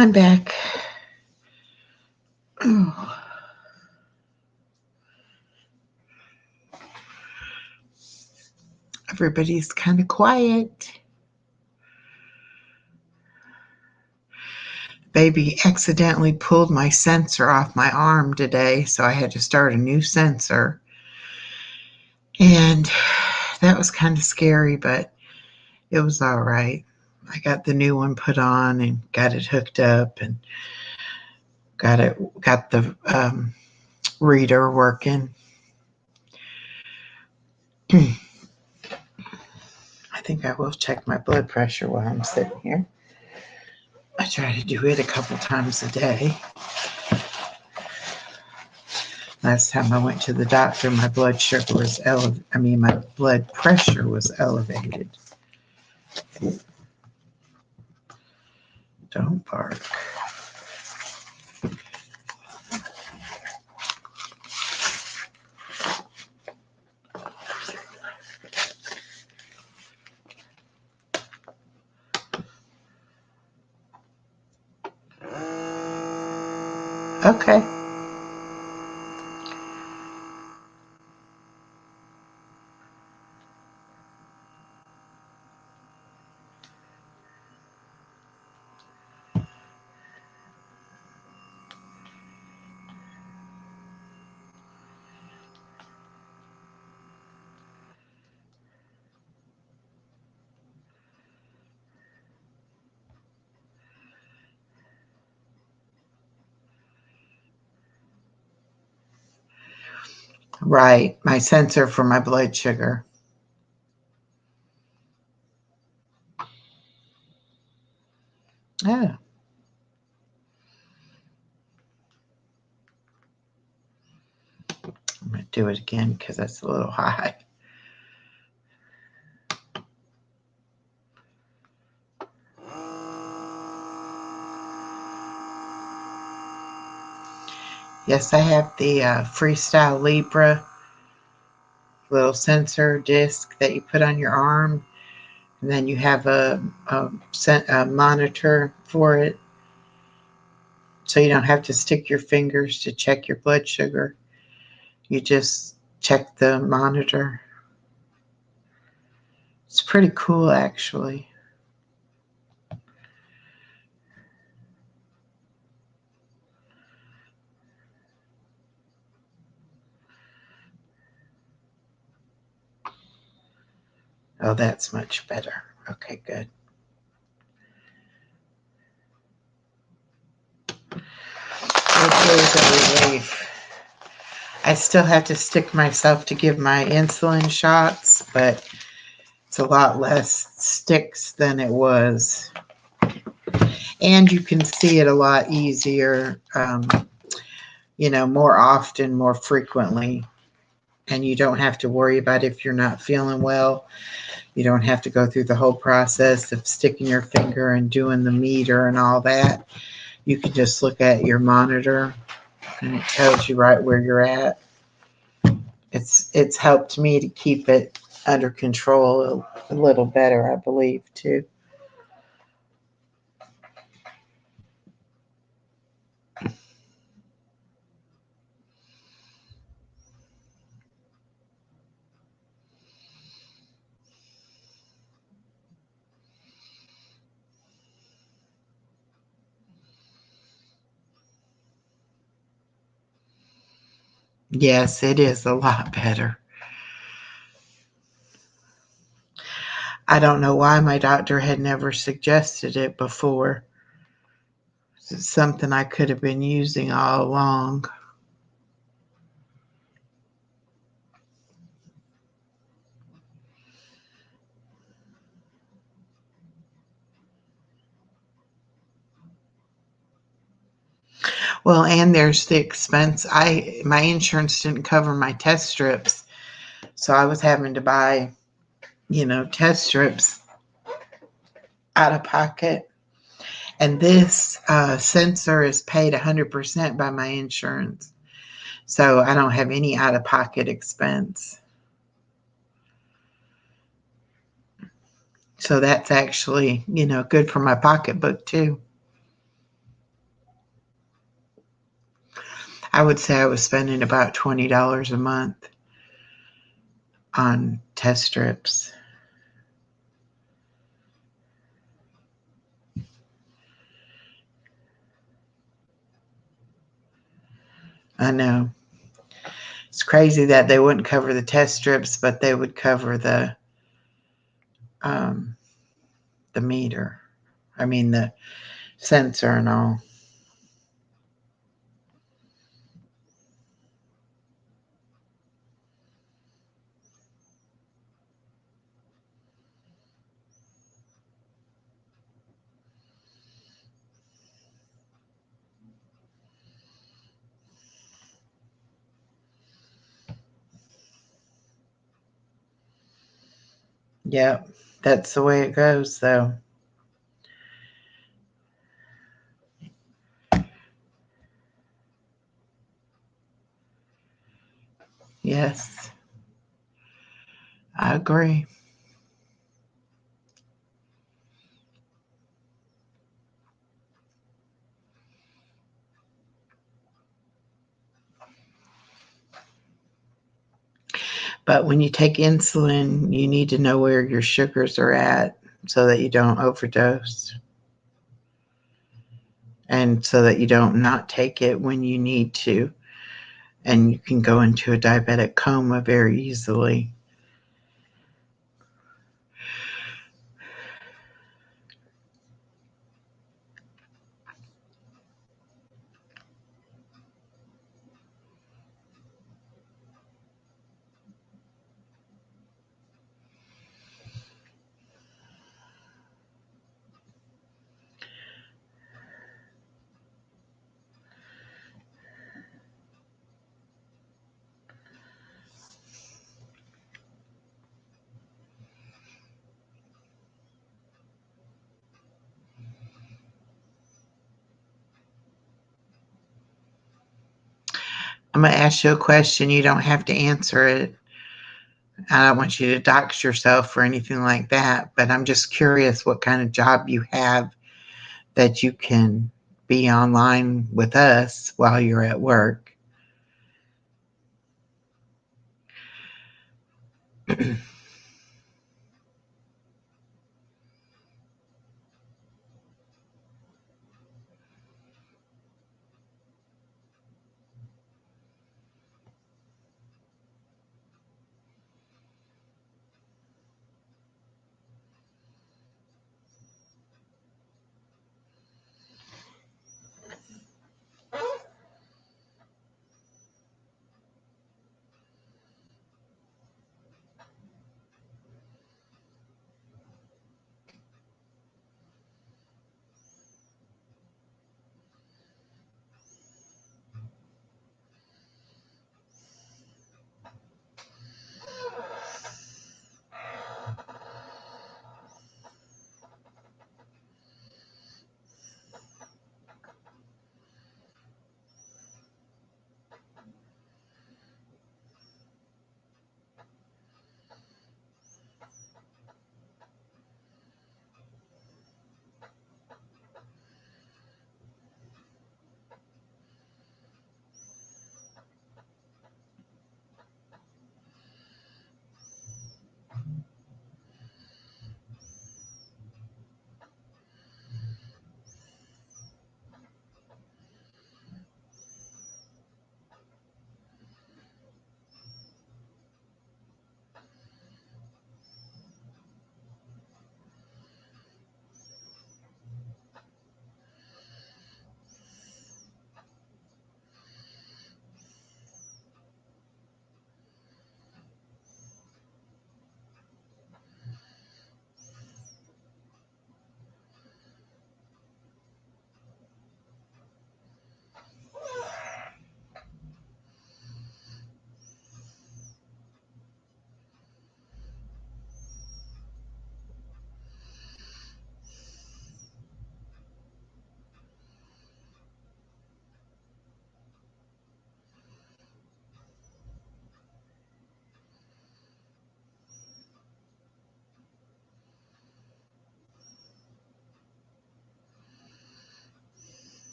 [SPEAKER 1] I'm back. Oh. Everybody's kind of quiet. Baby accidentally pulled my sensor off my arm today, so I had to start a new sensor. And that was kind of scary, but it was all right. I got the new one put on and got it hooked up and got the reader working. I think I will check my blood pressure while I'm sitting here. I try to do it a couple times a day. Last time I went to the doctor, my blood sugar was my blood pressure was elevated. Don't bark. Okay. Right. My sensor for my blood sugar. Oh. I'm going to do it again because that's a little high. Yes, I have the Freestyle Libre little sensor disc that you put on your arm. And then you have a monitor for it. So you don't have to stick your fingers to check your blood sugar. You just check the monitor. It's pretty cool, actually. Oh, that's much better. Okay, good. It is a relief. I still have to stick myself to give my insulin shots, but it's a lot less sticks than it was. And you can see it a lot easier, more often, more frequently. And you don't have to worry about if you're not feeling well. You don't have to go through the whole process of sticking your finger and doing the meter and all that. You can just look at your monitor and it tells you right where you're at. It's helped me to keep it under control a little better, I believe, too. Yes, it is a lot better. I don't know why my doctor had never suggested it before. It's something I could have been using all along. Well, and there's the expense. My insurance didn't cover my test strips, so I was having to buy, test strips out of pocket. And this sensor is paid 100% by my insurance, so I don't have any out of pocket expense. So that's actually, good for my pocketbook too. I would say I was spending about $20 a month on test strips. I know. It's crazy that they wouldn't cover the test strips, but they would cover um, the meter. I mean the sensor and all. Yep, that's the way it goes, though. Yes, I agree. But when you take insulin, you need to know where your sugars are at so that you don't overdose and so that you don't not take it when you need to. And you can go into a diabetic coma very easily. I'm going to ask you a question. You don't have to answer it. I don't want you to dox yourself or anything like that, but I'm just curious what kind of job you have that you can be online with us while you're at work.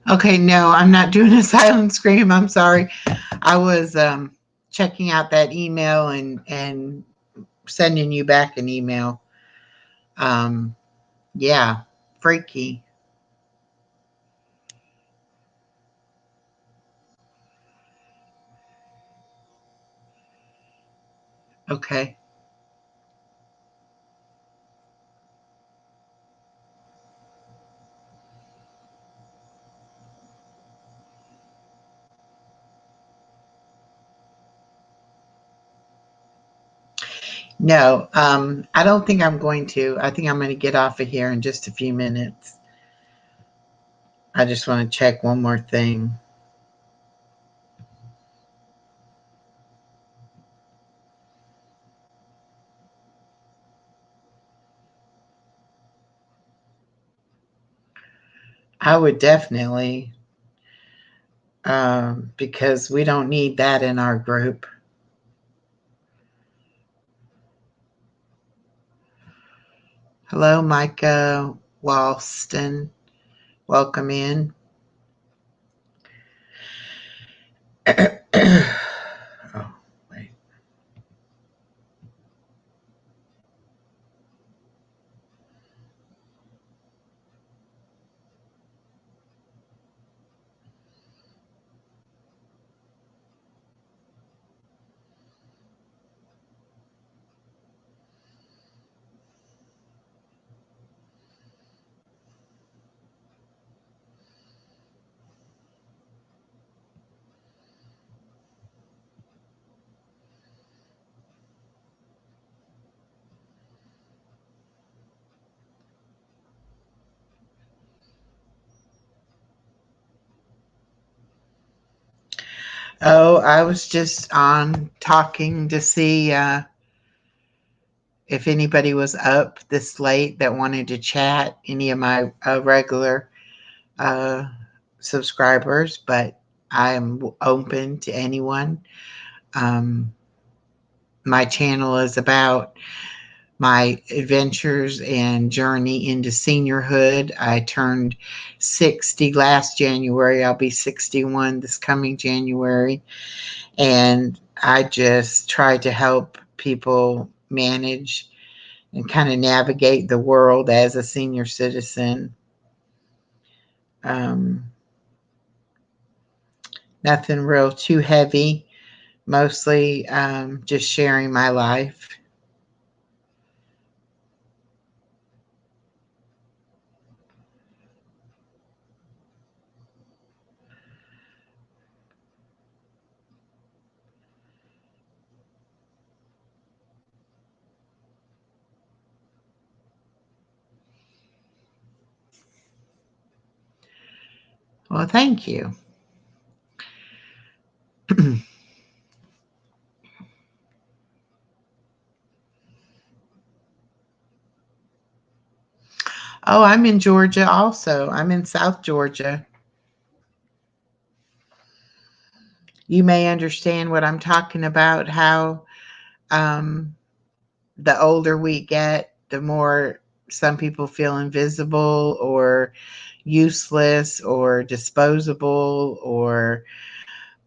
[SPEAKER 1] Okay, no, I'm not doing a silent scream. I'm sorry. I was checking out that email and sending you back an email. Um, yeah, freaky. Okay. No, I don't think I'm going to. I think I'm going to get off of here in just a few minutes. I just want to check one more thing. I would definitely, because we don't need that in our group. Hello, Micah Walston. Welcome in. Oh, wait. Oh, I was just on talking to see if anybody was up this late that wanted to chat, any of my regular uh, subscribers, but I'm open to anyone. Um, my channel is about my adventures and journey into seniorhood. I turned 60 last January. I'll be 61 this coming January. And I just try to help people manage and kind of navigate the world as a senior citizen. Um, Nothing real too heavy, mostly just sharing my life. Well, thank you. Oh, I'm in Georgia also. I'm in South Georgia. You may understand what I'm talking about, how um, the older we get, the more some people feel invisible or useless or disposable or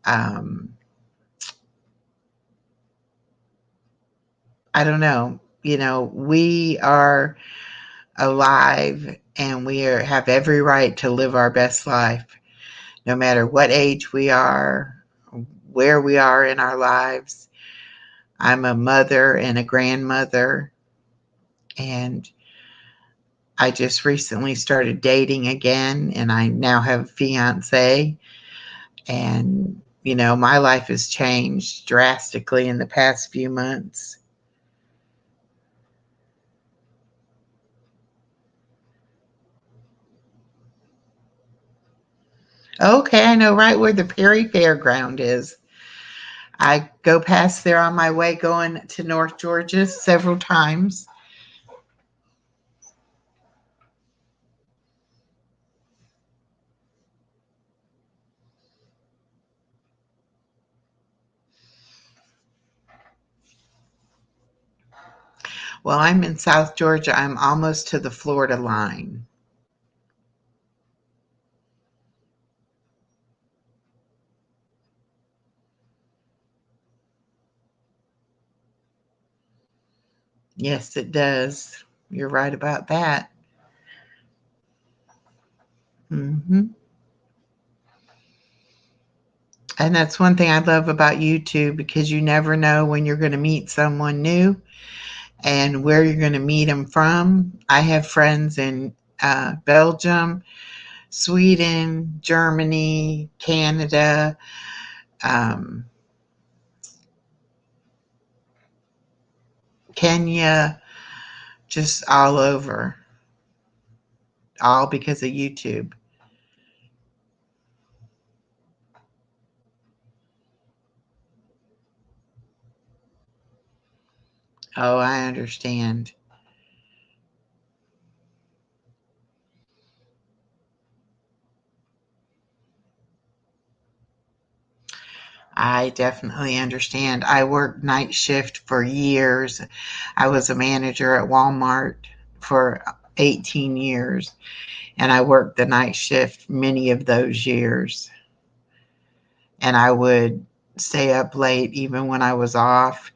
[SPEAKER 1] um, I don't know. You know, we are alive and have every right to live our best life, no matter what age we are, where we are in our lives. I'm a mother and a grandmother, and I just recently started dating again, and I now have a fiance. And, you know, my life has changed drastically in the past few months. Okay, I know right where the Perry Fairground is. I go past there on my way going to North Georgia several times. Well, I'm in South Georgia. I'm almost to the Florida line. Yes, it does. You're right about that. hmm And that's one thing I love about YouTube, because you never know when you're going to meet someone new and where you're going to meet them from. I have friends in Belgium, Sweden, Germany, Canada, um, Kenya, just all over, all because of YouTube. Oh, I understand. I definitely understand. I worked night shift for years. I was a manager at Walmart for 18 years, and I worked the night shift many of those years. And I would stay up late even when I was off.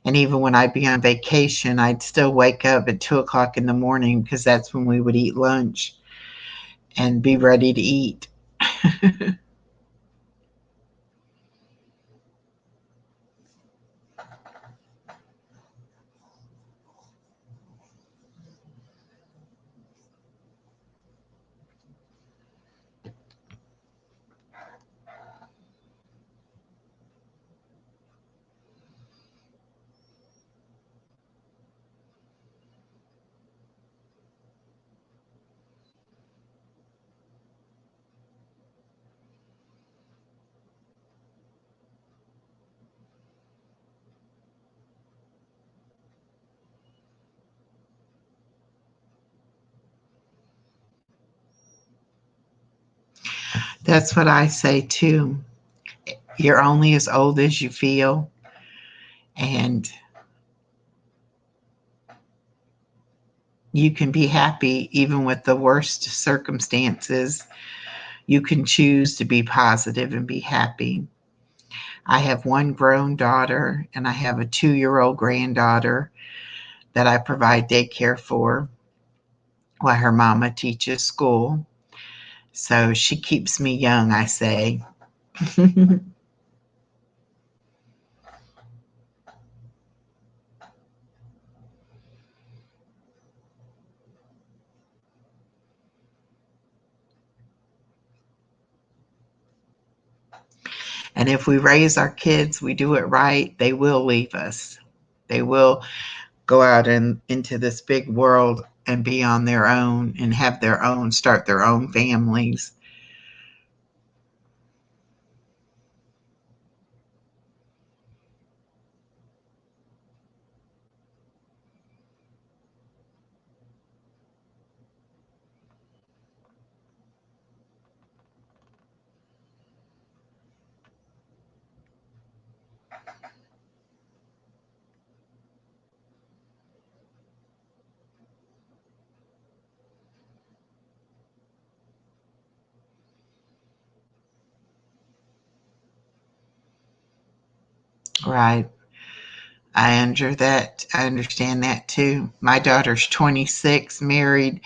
[SPEAKER 1] And even when I'd be on vacation, I'd still wake up at 2 o'clock in the morning, because that's when we would eat lunch and be ready to eat. That's what I say too. You're only as old as you feel. And you can be happy even with the worst circumstances. You can choose to be positive and be happy. I have one grown daughter and I have a 2-year-old granddaughter that I provide daycare for while her mama teaches school. So she keeps me young, I say. And if we raise our kids, we do it right, they will leave us. They will go out and into this big world and be on their own and have their own, start their own families. Right. I understand that too. My daughter's 26, married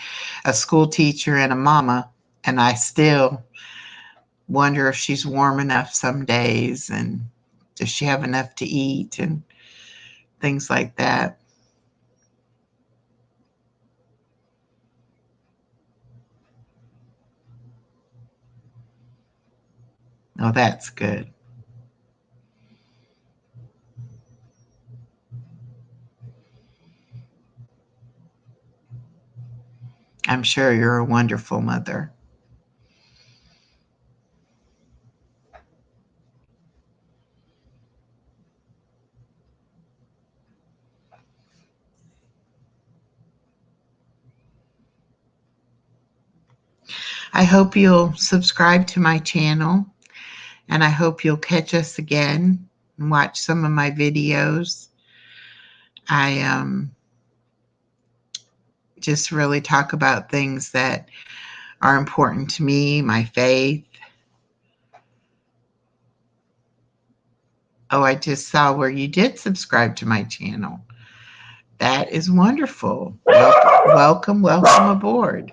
[SPEAKER 1] a school teacher and a mama, and I still wonder if she's warm enough some days, and does she have enough to eat and things like that. Oh, that's good. I'm sure you're a wonderful mother. I hope you'll subscribe to my channel, and I hope you'll catch us again and watch some of my videos. I just really talk about things that are important to me, my faith. Oh, I just saw where you did subscribe to my channel. That is wonderful. Welcome, welcome aboard.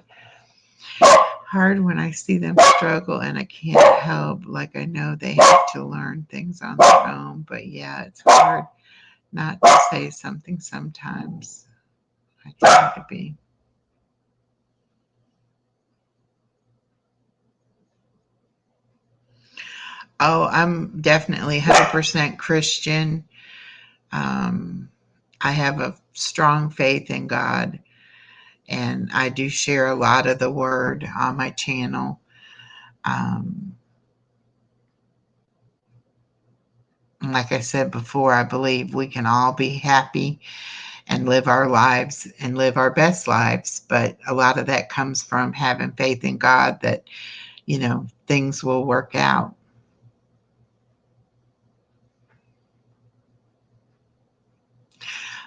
[SPEAKER 1] Hard when I see them struggle and I can't help. Like I know they have to learn things on their own, but yeah, it's hard not to say something sometimes. I try to be. Oh, I'm definitely 100% Christian. Um, I have a strong faith in God, and I do share a lot of the word on my channel. Um, like I said before, I believe we can all be happy and live our lives and live our best lives. But a lot of that comes from having faith in God that, things will work out.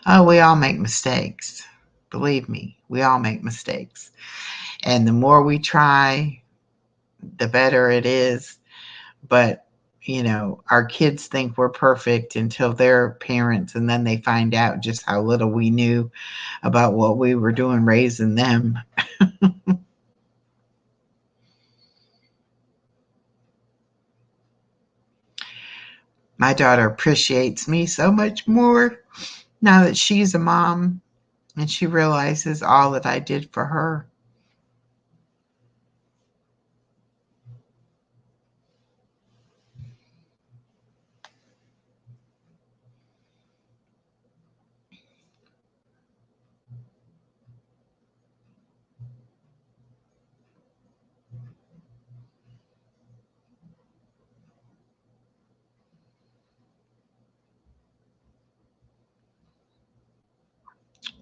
[SPEAKER 1] Oh, we all make mistakes. Believe me, we all make mistakes. And the more we try, the better it is. But, our kids think we're perfect until they're parents, and then they find out just how little we knew about what we were doing raising them. My daughter appreciates me so much more now that she's a mom and she realizes all that I did for her.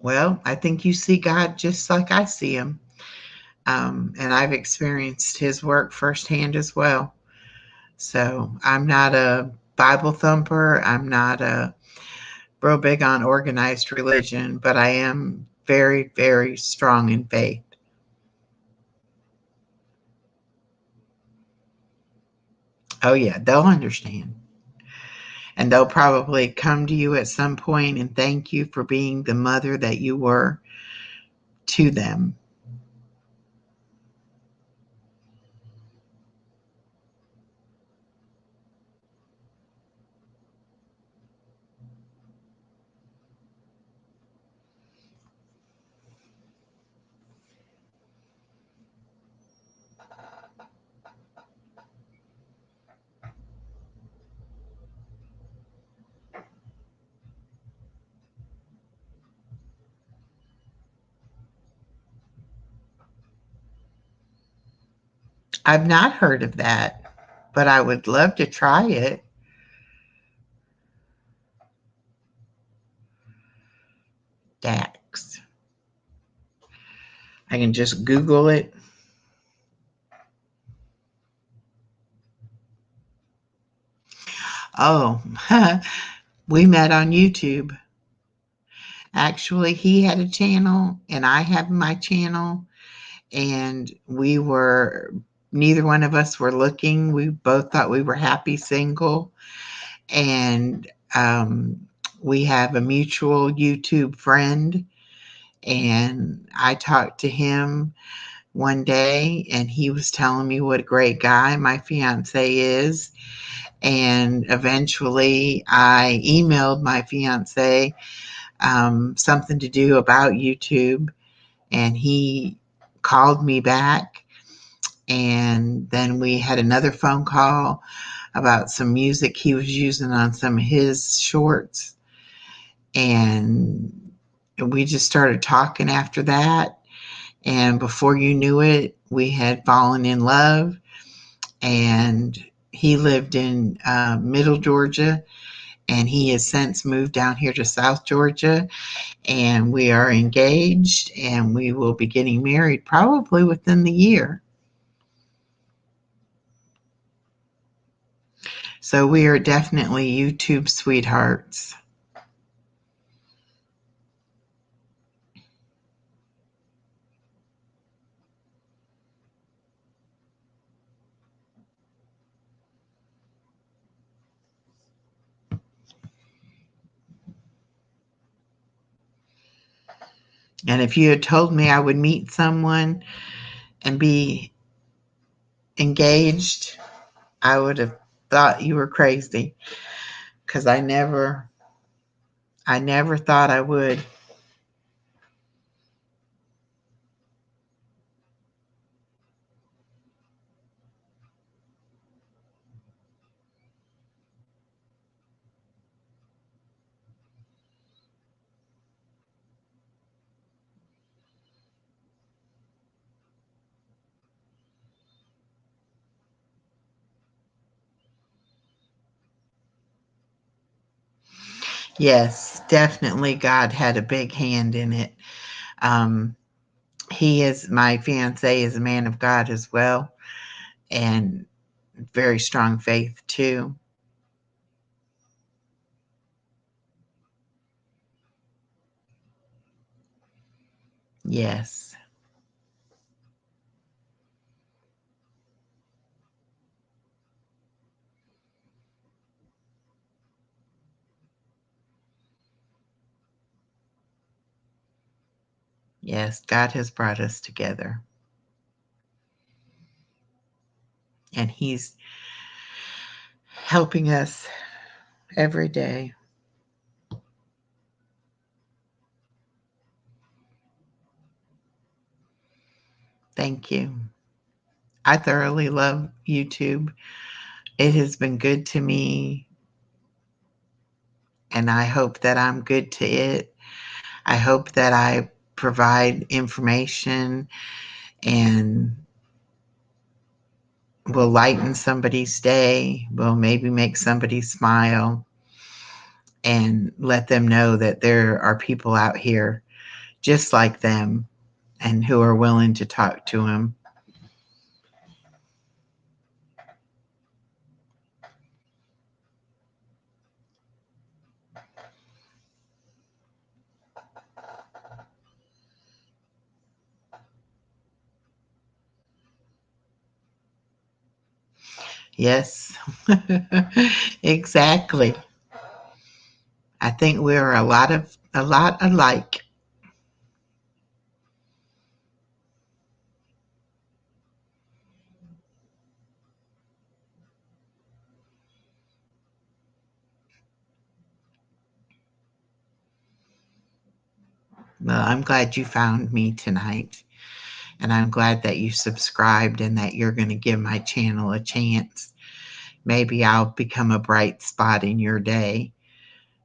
[SPEAKER 1] Well, I think you see God just like I see him. And I've experienced his work firsthand as well. So I'm not a Bible thumper. I'm not a real big on organized religion, but I am very, very strong in faith. Oh, yeah, they'll understand. And they'll probably come to you at some point and thank you for being the mother that you were to them. I've not heard of that, but I would love to try it. Dax. I can just Google it. Oh, we met on YouTube. Actually, he had a channel and I have my channel, and neither one of us were looking. We both thought we were happy single, and we have a mutual YouTube friend, and I talked to him one day and he was telling me what a great guy my fiance is. And eventually I emailed my fiance something to do about YouTube, and he called me back. And then we had another phone call about some music he was using on some of his shorts. And we just started talking after that. And before you knew it, we had fallen in love. And he lived in Middle Georgia, and he has since moved down here to South Georgia. And we are engaged, and we will be getting married probably within the year. So we are definitely YouTube sweethearts. And if you had told me I would meet someone and be engaged, I would have thought you were crazy, because I never thought I would. Yes, definitely God had a big hand in it. Um, my fiance is a man of God as well, and very strong faith too. Yes. Yes, God has brought us together, and He's helping us every day. Thank you. I thoroughly love YouTube. It has been good to me, and I hope that I'm good to it. I hope that I provide information and will lighten somebody's day, will maybe make somebody smile, and let them know that there are people out here just like them and who are willing to talk to them. Yes, exactly. I think we're a lot alike. Well, I'm glad you found me tonight, and I'm glad that you subscribed and that you're going to give my channel a chance. Maybe I'll become a bright spot in your day,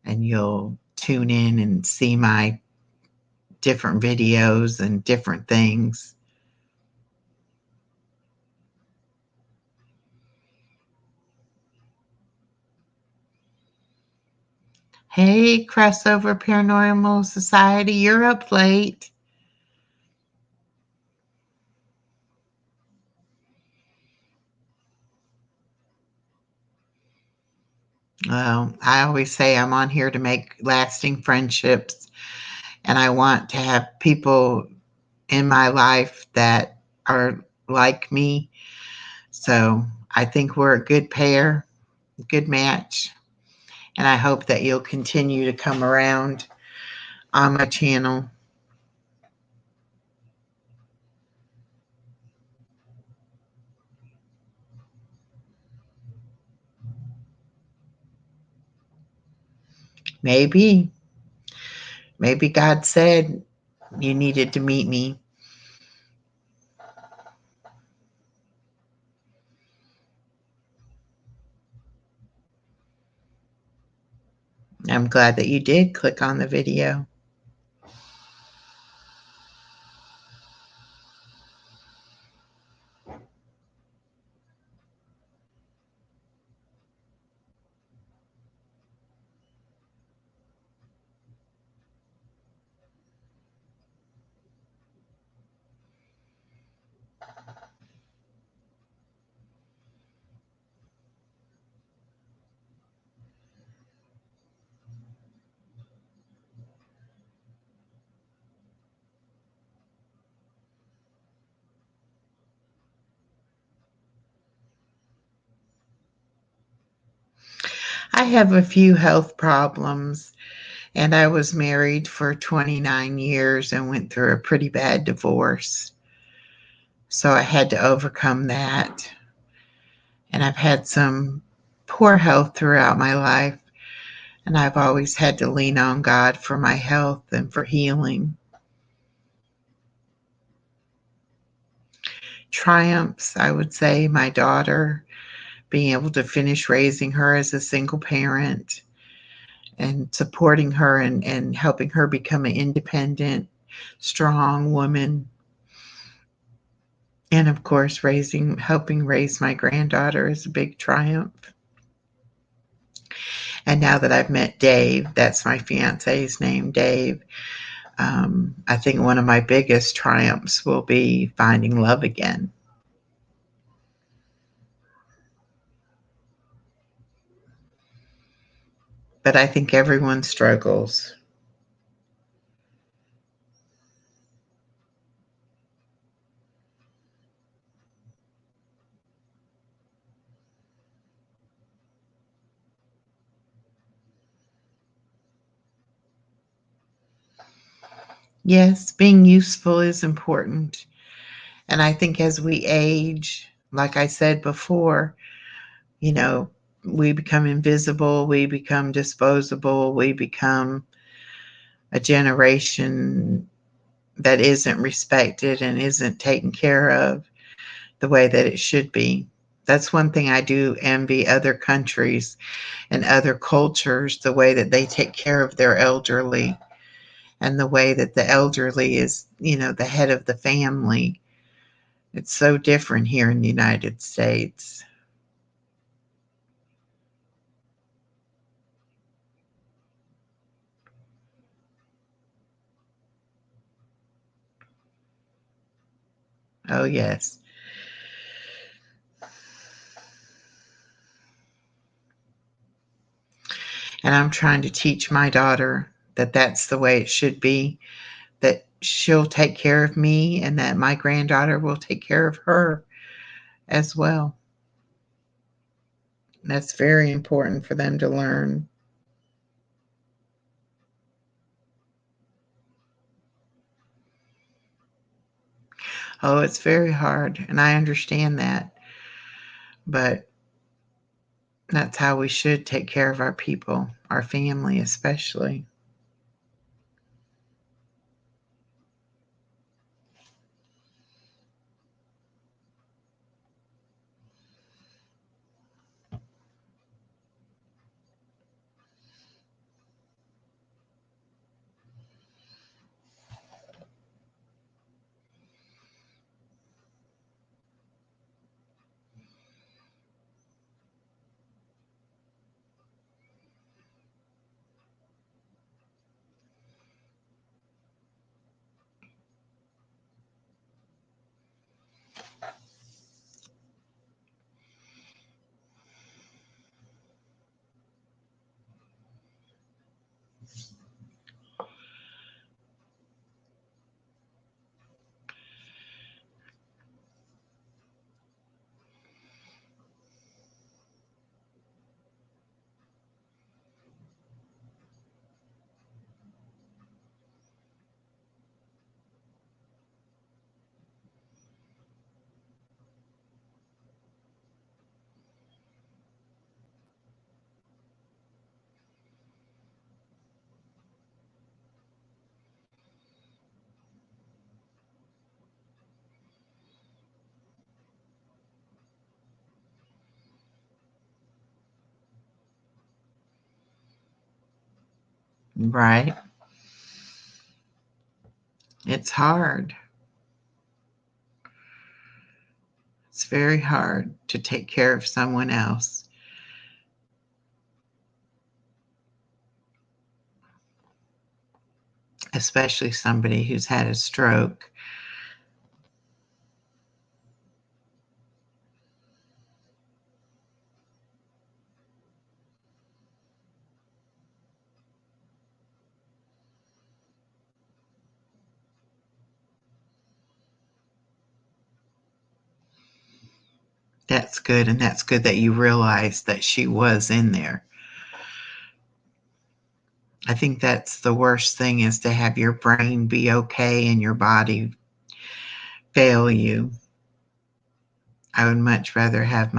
[SPEAKER 1] and you'll tune in and see my different videos and different things. Hey, Crossover Paranormal Society, you're up late. Well, I always say I'm on here to make lasting friendships, and I want to have people in my life that are like me. So I think we're a good pair, good match, and I hope that you'll continue to come around on my channel. Maybe, maybe God said you needed to meet me. I'm glad that you did click on the video. I have a few health problems, And I was married for 29 years and went through a pretty bad divorce. So I had to overcome that. And I've had some poor health throughout my life. And I've always had to lean on God for my health and for healing. Triumphs, I would say, my daughter, being able to finish raising her as a single parent and supporting her and helping her become an independent, strong woman. And of course, helping raise my granddaughter is a big triumph. And now that I've met Dave, that's my fiance's name, Dave, I think one of my biggest triumphs will be finding love again. But I think everyone struggles. Yes, being useful is important. And I think as we age, like I said before, you know, we become invisible, we become disposable, we become a generation that isn't respected and isn't taken care of the way that it should be. That's one thing I do envy other countries and other cultures, the way that they take care of their elderly and the way that the elderly is, the head of the family. It's so different here in the United States. Oh, yes. And I'm trying to teach my daughter that that's the way it should be, that she'll take care of me and that my granddaughter will take care of her as well. That's very important for them to learn. Oh, it's very hard, and I understand that, but that's how we should take care of our people, our family especially. Right? It's hard. It's very hard to take care of someone else, especially somebody who's had a stroke. That's good, and that's good that you realized that she was in there. I think that's the worst thing, is to have your brain be okay and your body fail you. I would much rather have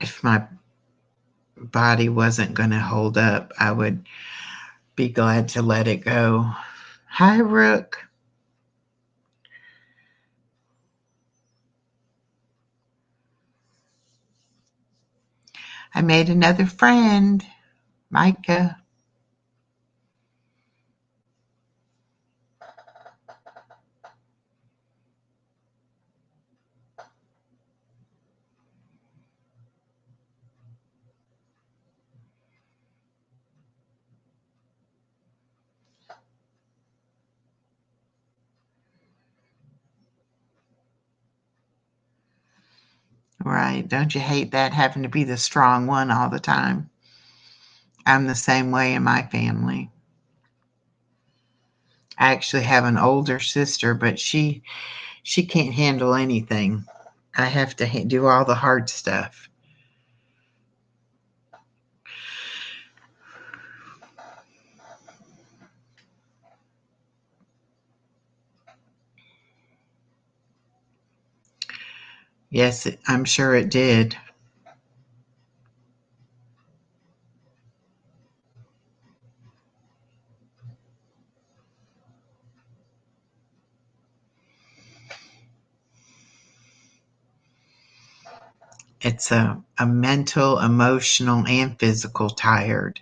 [SPEAKER 1] if my body wasn't going to hold up, I would be glad to let it go. Hi, Rook. I made another friend, Micah. Right. Don't you hate that, having to be the strong one all the time? I'm the same way in my family. I actually have an older sister, but she can't handle anything. I have to do all the hard stuff. Yes, I'm sure it did. It's a mental, emotional, and physical tired.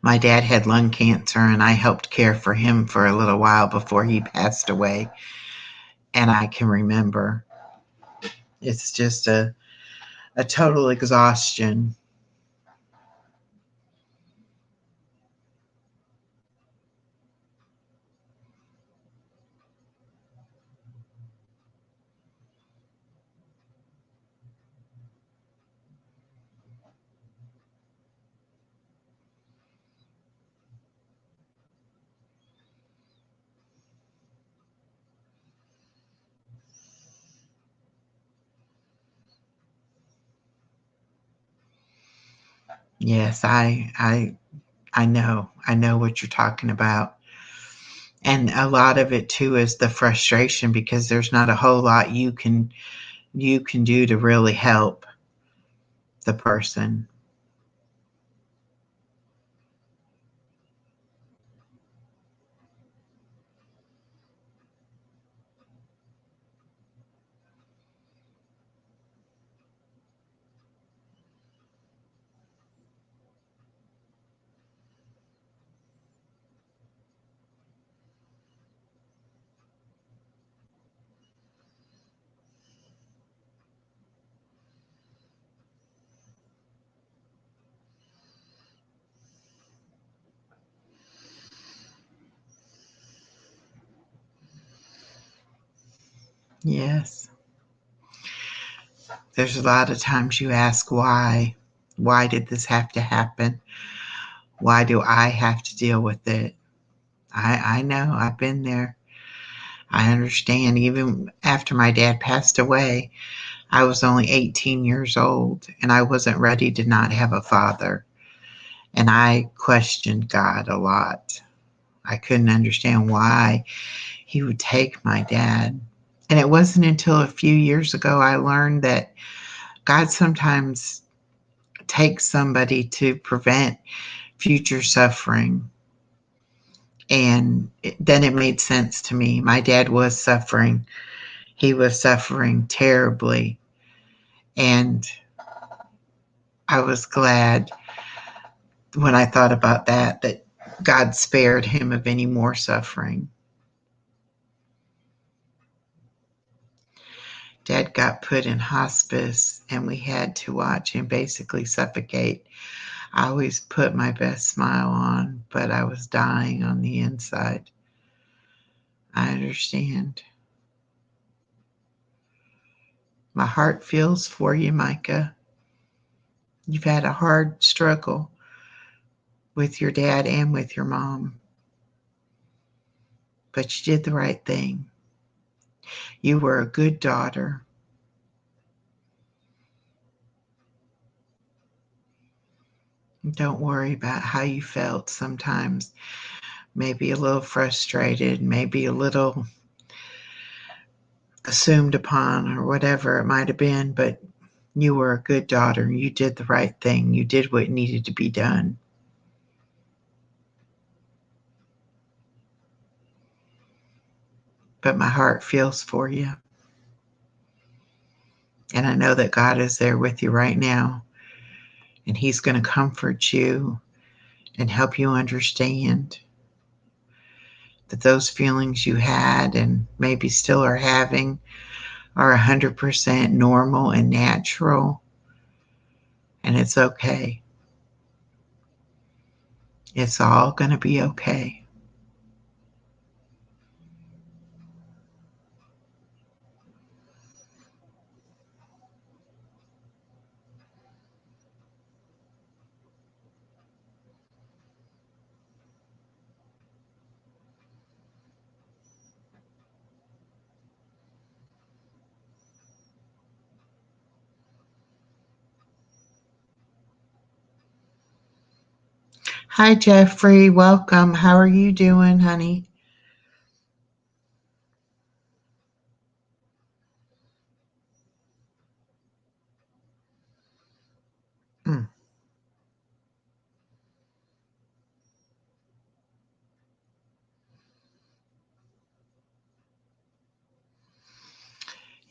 [SPEAKER 1] My dad had lung cancer, and I helped care for him for a little while before he passed away. And I can remember it's just a total exhaustion. Yes, I know. I know what you're talking about. And a lot of it too is the frustration, because there's not a whole lot you can do to really help the person. Yes. There's a lot of times you ask why. Why did this have to happen? Why do I have to deal with it? I know, I've been there. I understand. Even after my dad passed away, I was only 18 years old, and I wasn't ready to not have a father. And I questioned God a lot. I couldn't understand why he would take my dad. And it wasn't until a few years ago I learned that God sometimes takes somebody to prevent future suffering. And then it made sense to me. My dad was suffering. He was suffering terribly. And I was glad when I thought about that God spared him of any more suffering. Dad got put in hospice, and we had to watch him basically suffocate. I always put my best smile on, but I was dying on the inside. I understand. My heart feels for you, Micah. You've had a hard struggle with your dad and with your mom, but you did the right thing. You were a good daughter. Don't worry about how you felt sometimes. Maybe a little frustrated, maybe a little assumed upon, or whatever it might have been, but you were a good daughter. You did the right thing. You did what needed to be done. But my heart feels for you. And I know that God is there with you right now. And He's going to comfort you and help you understand that those feelings you had and maybe still are having are 100% normal and natural. And it's okay. It's all going to be okay. Hi, Jeffrey. Welcome. How are you doing, honey? Mm.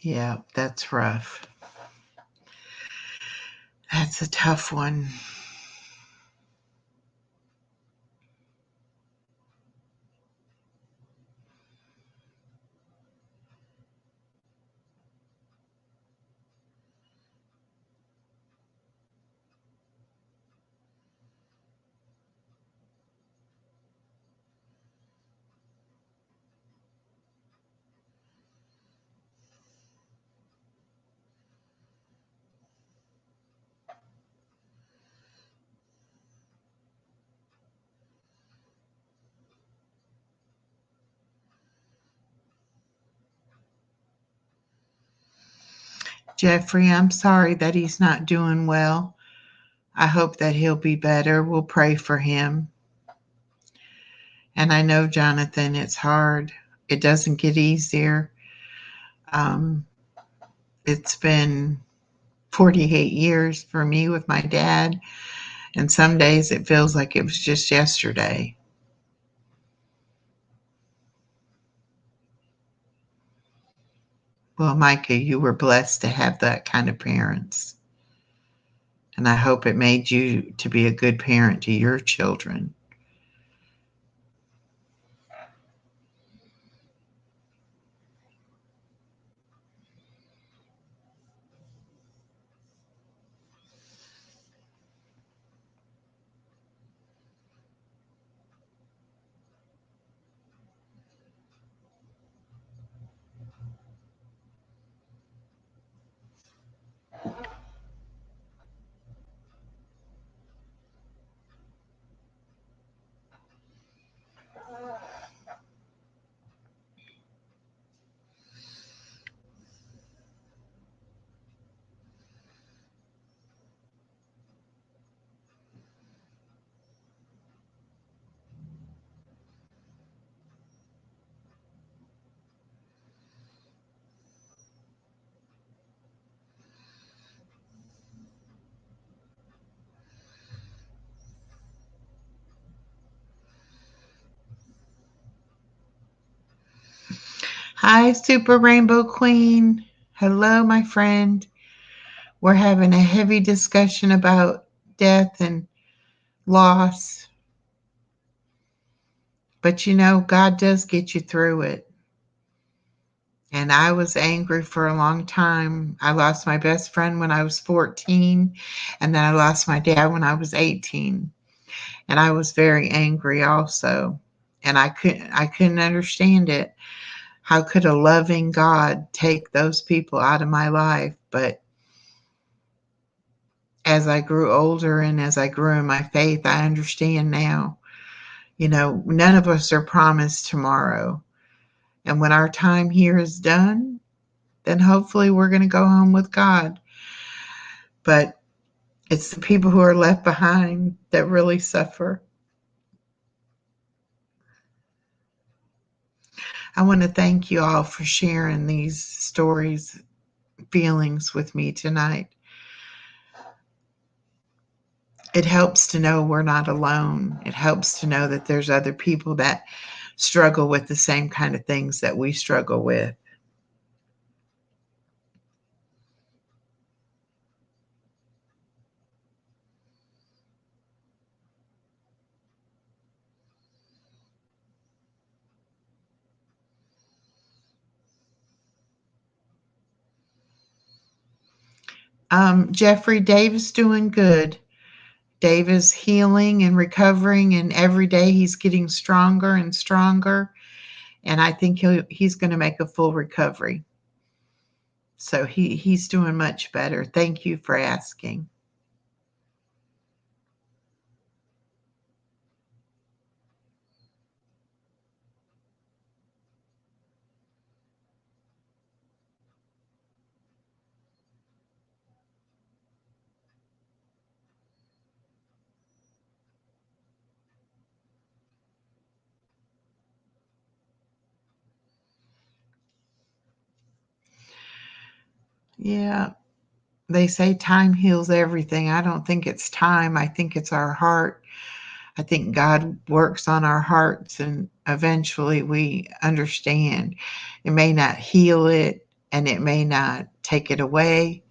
[SPEAKER 1] Yeah, that's rough. That's a tough one. Jeffrey, I'm sorry that he's not doing well. I hope that he'll be better. We'll pray for him. And I know, Jonathan, it's hard. It doesn't get easier. Um, it's been 48 years for me with my dad, and some days it feels like it was just yesterday. Well, Micah, you were blessed to have that kind of parents. And I hope it made you to be a good parent to your children. Hi, Super Rainbow Queen. Hello, my friend. We're having a heavy discussion about death and loss. But you know, God does get you through it. And I was angry for a long time. I lost my best friend when I was 14, and then I lost my dad when I was 18. And I was very angry also. And I couldn't understand it. How could a loving God take those people out of my life? But as I grew older and as I grew in my faith, I understand now. You know, none of us are promised tomorrow. And when our time here is done, then hopefully we're going to go home with God. But It's the people who are left behind that really suffer. I want to thank you all for sharing these stories, feelings with me tonight. It helps to know we're not alone. It helps to know that there's other people that struggle with the same kind of things that we struggle with. Jeffrey, Dave is doing good. Dave is healing and recovering, and every day he's getting stronger and stronger. And I think he's going to make a full recovery. So he's doing much better. Thank you for asking. Yeah, they say time heals everything. I don't think it's time. I think it's our heart. I think God works on our hearts and eventually we understand. It may not heal it and it may not take it away,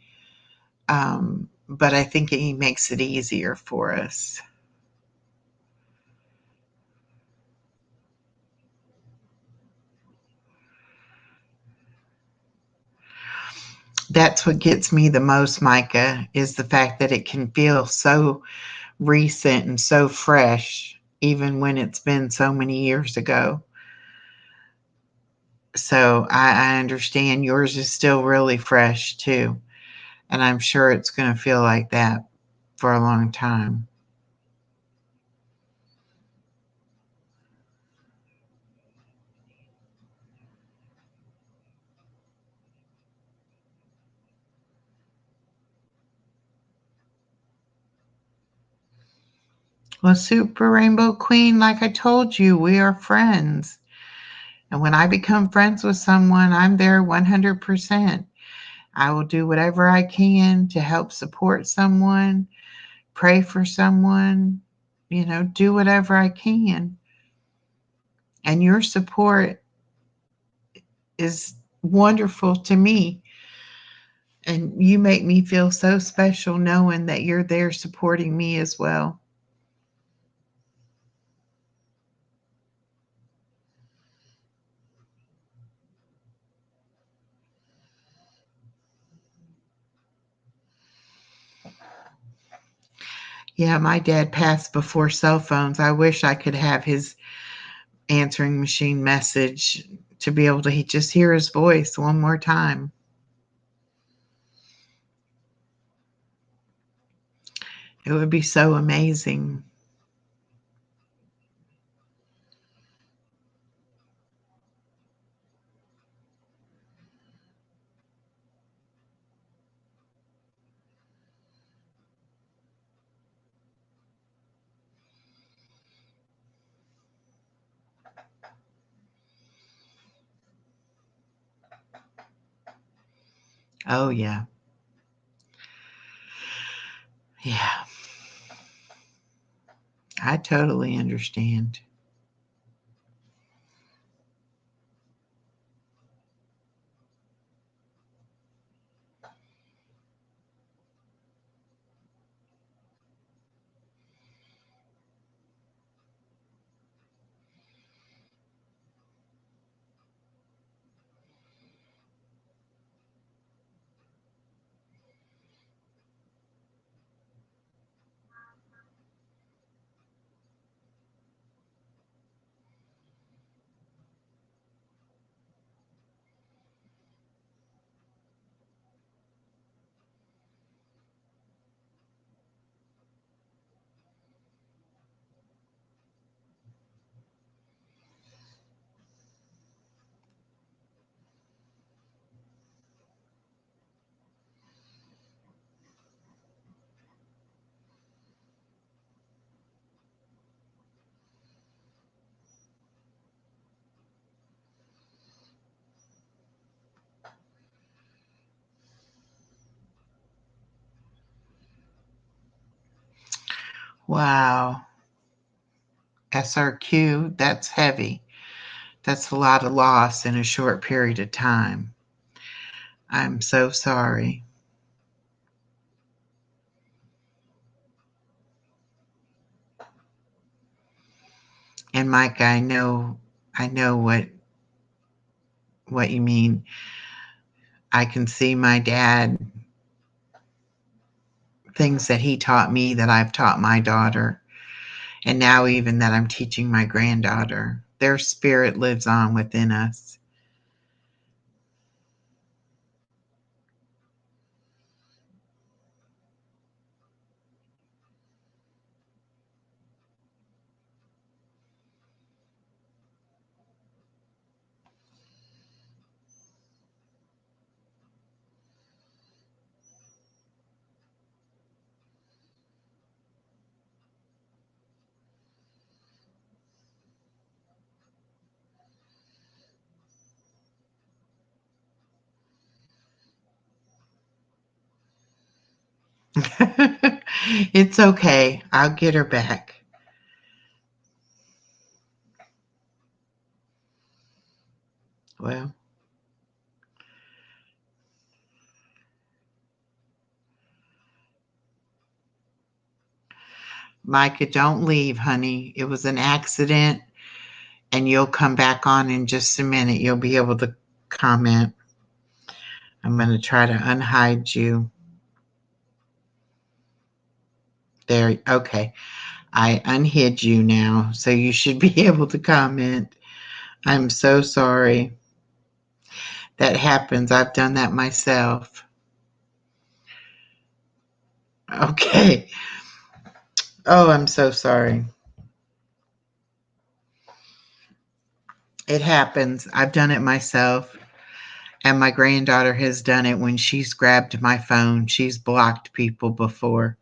[SPEAKER 1] but I think He makes it easier for us. That's what gets me the most, Micah, is the fact that it can feel so recent and so fresh, even when it's been so many years ago. So I understand yours is still really fresh too. And I'm sure it's going to feel like that for a long time. Well, Super Rainbow Queen, like I told you, we are friends. And when I become friends with someone, I'm there 100%. I will do whatever I can to help support someone, pray for someone, do whatever I can. And your support is wonderful to me. And you make me feel so special knowing that you're there supporting me as well. Yeah, my dad passed before cell phones. I wish I could have his answering machine message to be able to just hear his voice one more time. It would be so amazing. Oh, yeah. Yeah, I totally understand. Wow. SRQ, that's heavy. That's a lot of loss in a short period of time. I'm so sorry. And Mike, I know what you mean. I can see my dad, things that he taught me that I've taught my daughter, and now even that I'm teaching my granddaughter. Their spirit lives on within us. It's okay. I'll get her back. Well, Micah, don't leave, honey. It was an accident, and you'll come back on in just a minute. You'll be able to comment. I'm going to try to unhide you. There. Okay. I unhid you now, so you should be able to comment. I'm so sorry. That happens. I've done that myself. Okay. Oh, I'm so sorry. It happens. I've done it myself. And my granddaughter has done it when she's grabbed my phone. She's blocked people before.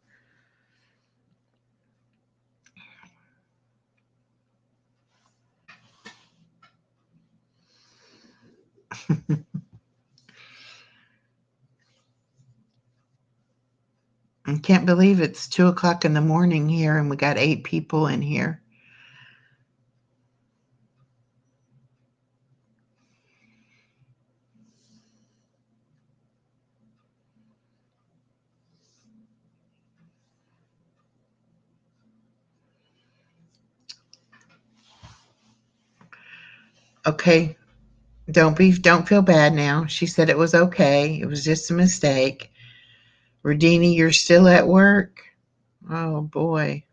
[SPEAKER 1] I can't believe it's 2 o'clock in the morning here and we got 8 people in here. Okay. Don't feel bad now. She said it was okay. It was just a mistake. Rodini, you're still at work? Oh boy.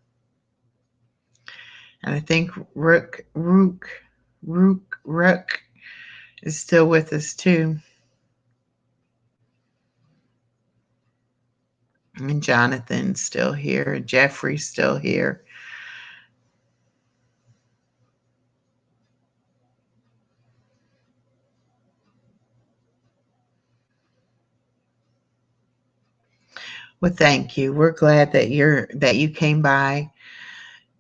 [SPEAKER 1] And I think Rook is still with us too. And Jonathan's still here. Jeffrey's still here. Well, thank you. We're glad that you came by.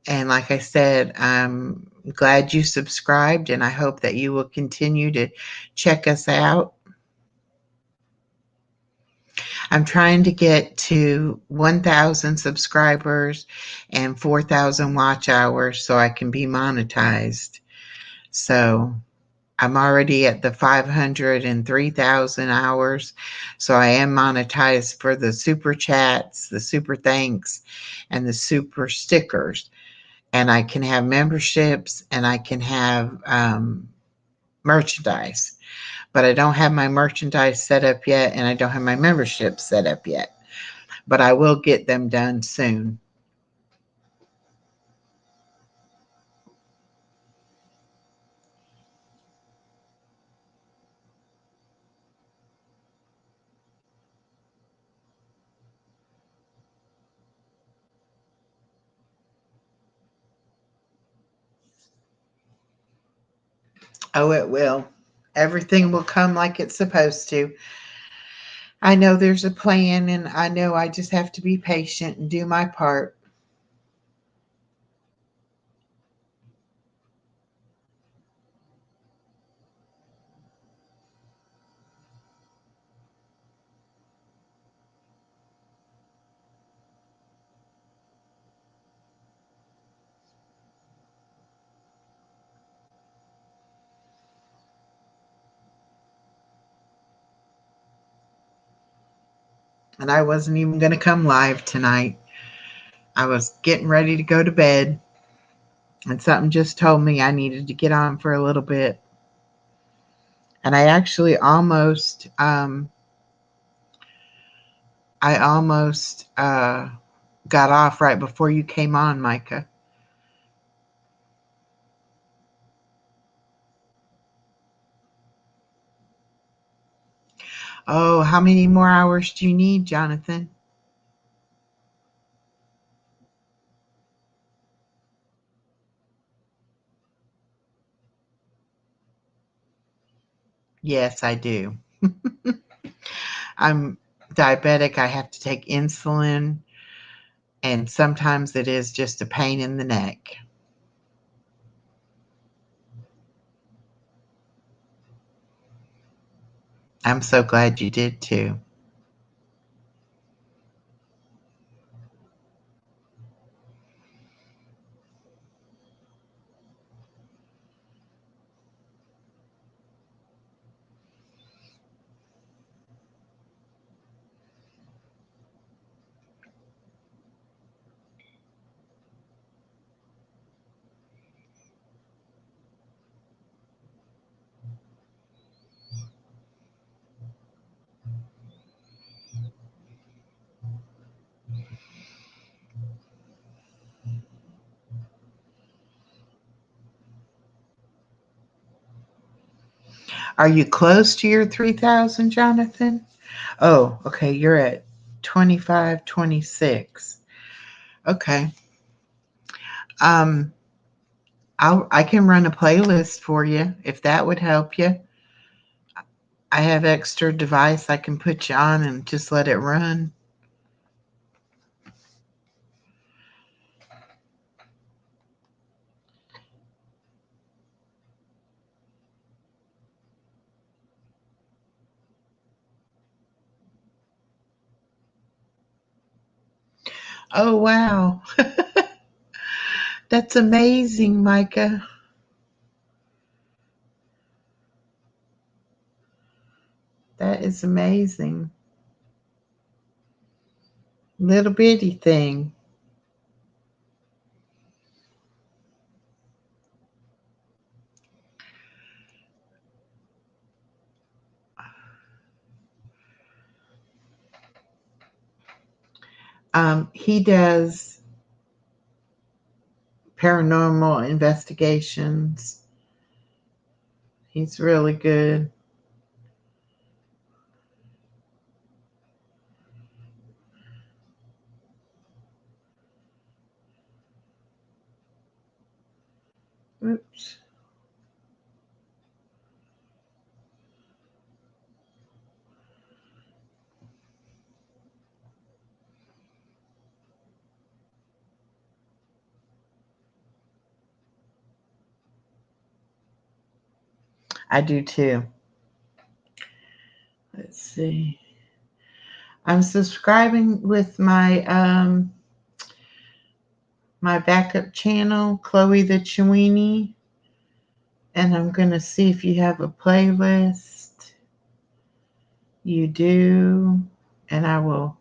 [SPEAKER 1] And like I said, I'm glad you subscribed, and I hope that you will continue to check us out. I'm trying to get to 1,000 subscribers and 4,000 watch hours so I can be monetized. So I'm already at the 503,000 hours. So I am monetized for the super chats, the super thanks, and the super stickers. And I can have memberships and I can have merchandise. But I don't have my merchandise set up yet and I don't have my membership set up yet. But I will get them done soon. Oh, it will. Everything will come like it's supposed to. I know there's a plan and I know I just have to be patient and do my part. And I wasn't even going to come live tonight. I was getting ready to go to bed, and something just told me I needed to get on for a little bit. And I actually almost got off right before you came on, Micah. Oh, how many more hours do you need, Jonathan? Yes, I do. I'm diabetic. I have to take insulin, and sometimes it is just a pain in the neck. I'm so glad you did too. Are you close to your 3,000, Jonathan? Oh, okay. You're at 25, 26. Okay. Um, I can run a playlist for you if that would help you. I have extra device I can put you on and just let it run. Oh, wow. That's amazing, Micah. That is amazing. Little bitty thing. He does paranormal investigations. He's really good. Oops. I do too. Let's see. I'm subscribing with my backup channel, Chloe the Chewini, and I'm gonna see if you have a playlist. You do, and I will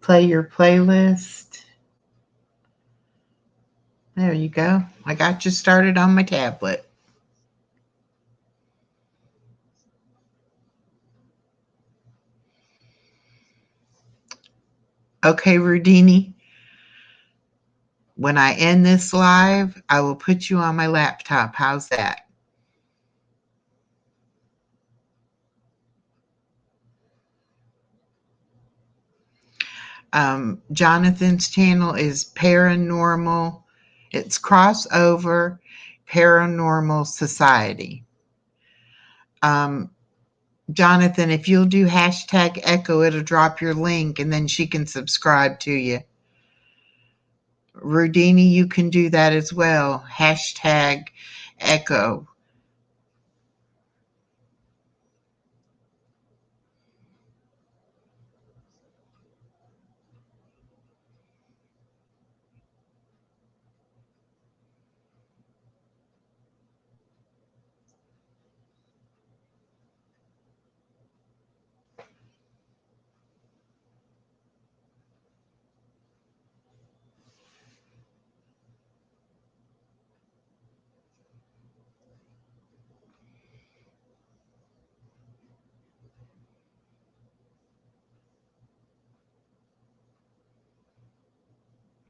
[SPEAKER 1] play your playlist. There you go. I got you started on my tablet. Okay, Rudini. When I end this live, I will put you on my laptop. How's that? Jonathan's channel is Paranormal. It's Crossover Paranormal Society. Jonathan, if you'll do hashtag echo, it'll drop your link and then she can subscribe to you. Rudini, you can do that as well. Hashtag echo.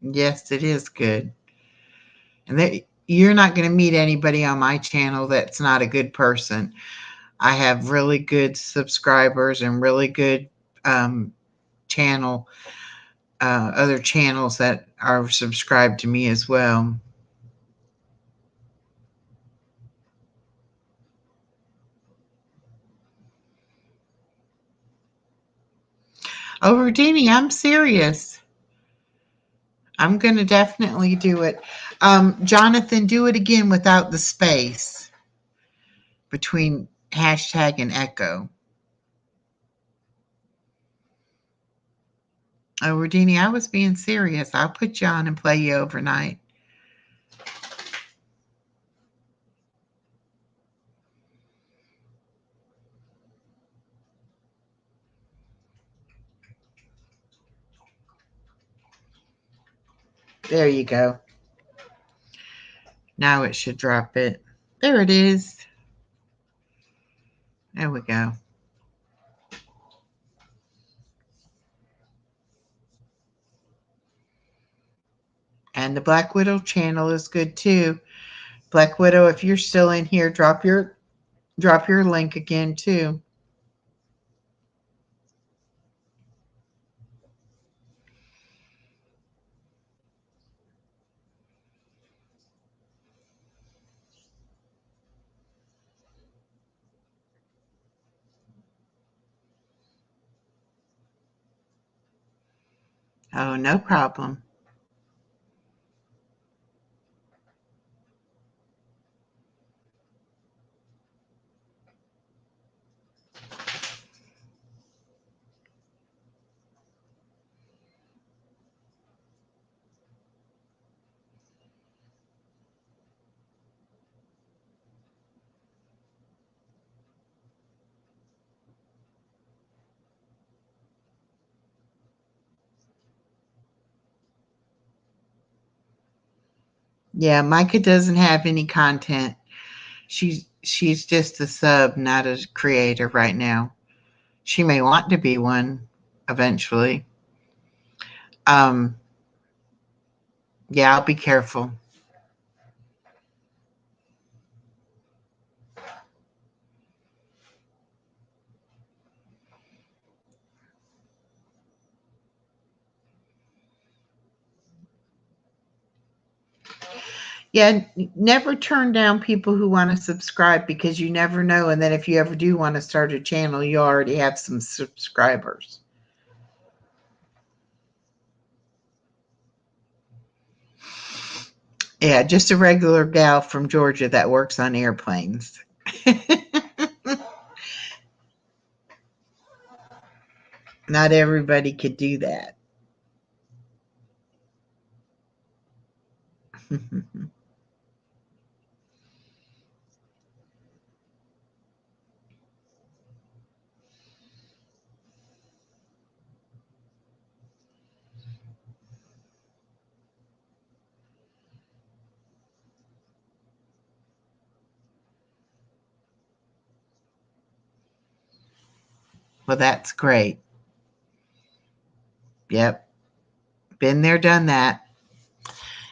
[SPEAKER 1] Yes, it is good. And you're not going to meet anybody on my channel that's not a good person. I have really good subscribers and really good um, channel, other channels that are subscribed to me as well. Oh, Rudini, I'm serious. I'm going to definitely do it. Jonathan, do it again without the space between hashtag and echo. Oh, Rudini, I was being serious. I'll put you on and play you overnight. There you go. Now it should drop it. There it is. There we go. And the Black Widow channel is good too. Black Widow, if you're still in here, drop your link again too. Oh, no problem. Yeah, Micah doesn't have any content. She's just a sub, not a creator right now. She may want to be one eventually. Um, yeah, I'll be careful. Yeah, never turn down people who want to subscribe because you never know. And then if you ever do want to start a channel, you already have some subscribers. Yeah, just a regular gal from Georgia that works on airplanes. Not everybody could do that. Well, that's great. Yep. Been there, done that.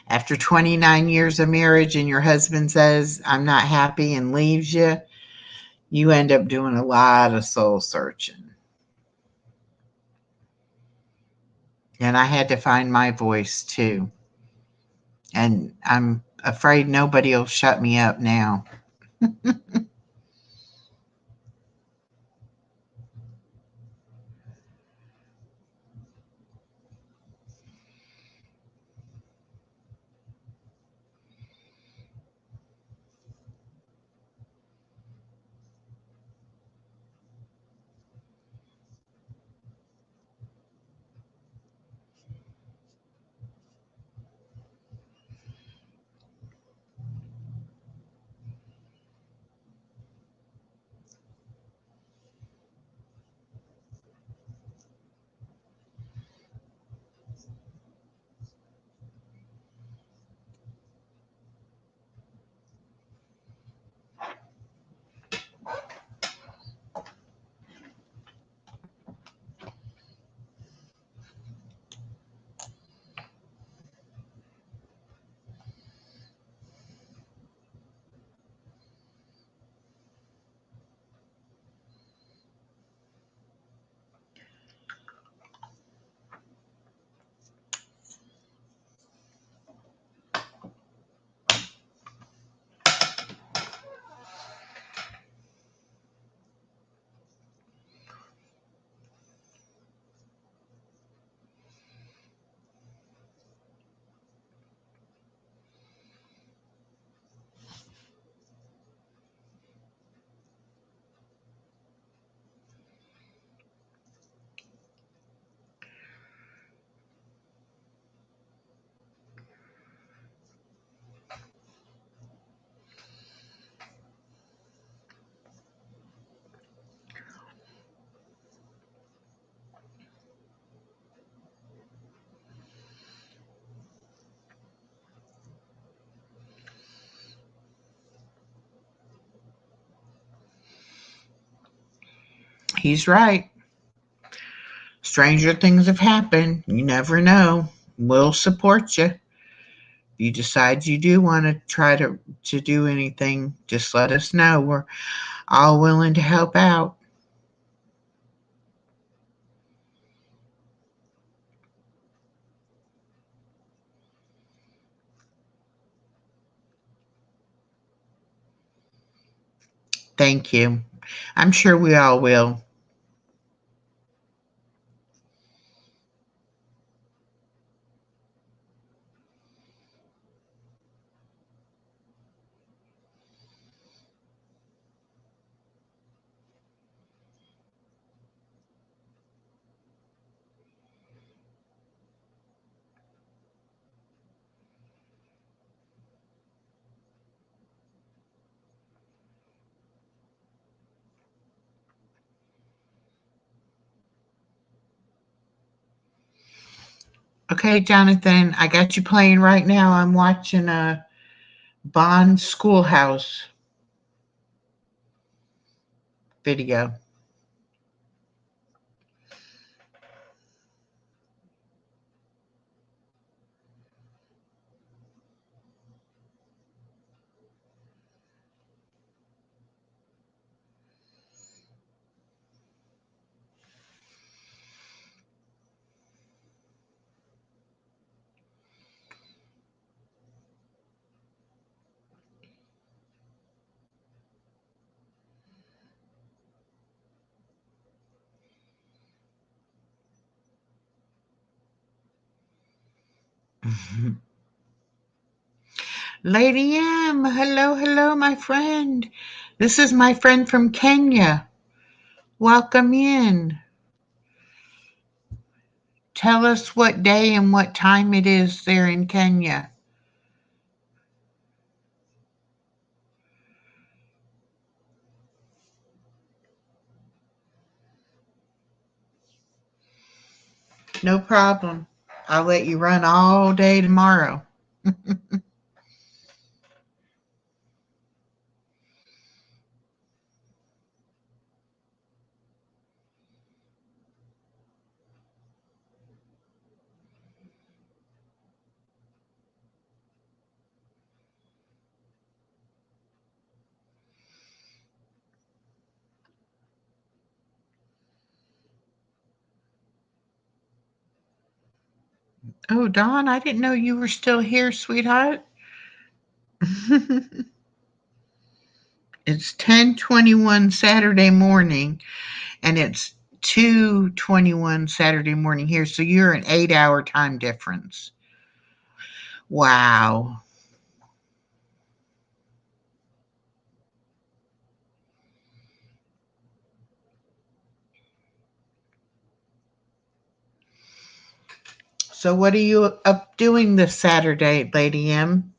[SPEAKER 1] After 29 years of marriage and your husband says, I'm not happy and leaves you, you end up doing a lot of soul searching. And I had to find my voice too. And I'm afraid nobody will shut me up now. He's right. Stranger things have happened. You never know. We'll support you. If you decide you do want to try to do anything, just let us know. We're all willing to help out. Thank you. I'm sure we all will. Okay, Jonathan, I got you playing right now. I'm watching a Bond Schoolhouse video. Lady M, hello, hello, my friend. This is my friend from Kenya. Welcome in. Tell us what day and what time it is there in Kenya. No problem. I'll let you run all day tomorrow. Oh, Dawn, I didn't know you were still here, sweetheart. It's 10:21 Saturday morning, and it's 2:21 Saturday morning here, so you're an 8-hour time difference. Wow. So what are you up doing this Saturday, Lady M?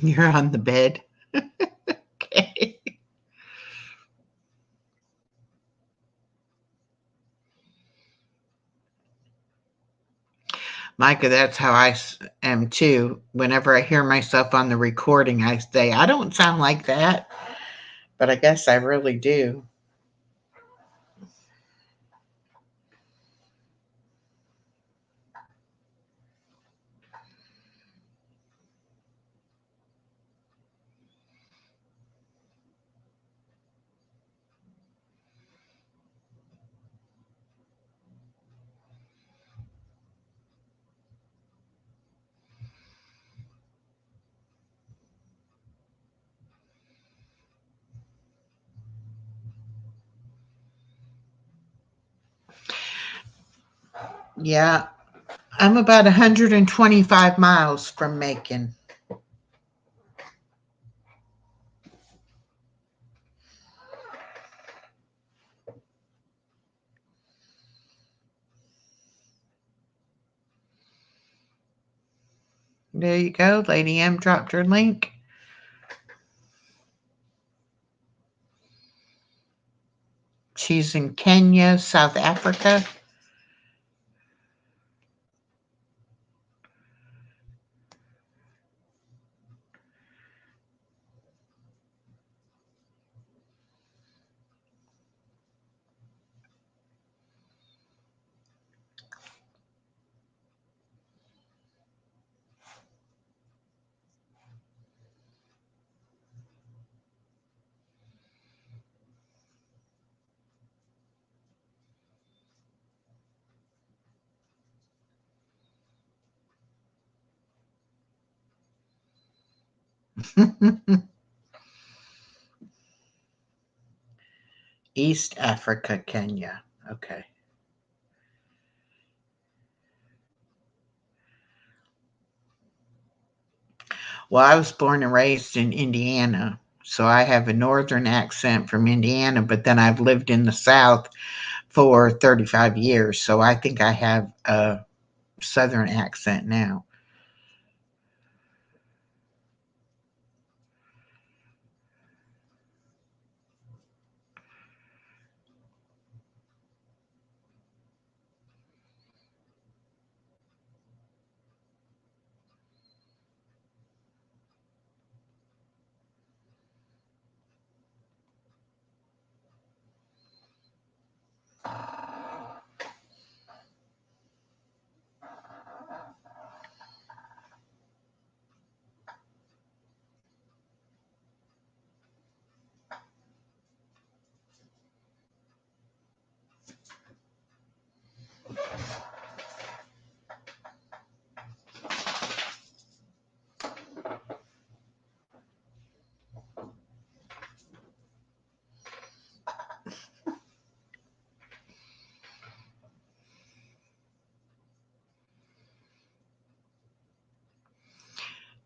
[SPEAKER 1] You're on the bed. Okay. Micah, that's how I am too. Whenever I hear myself on the recording, I say, I don't sound like that, but I guess I really do. Yeah, I'm about 125 miles from Macon. There you go. Lady M dropped her link. She's in Kenya, South Africa. East Africa, Kenya. Okay. Well, I was born and raised in Indiana, so I have a northern accent from Indiana, but then I've lived in the South for 35 years, so I think I have a southern accent now.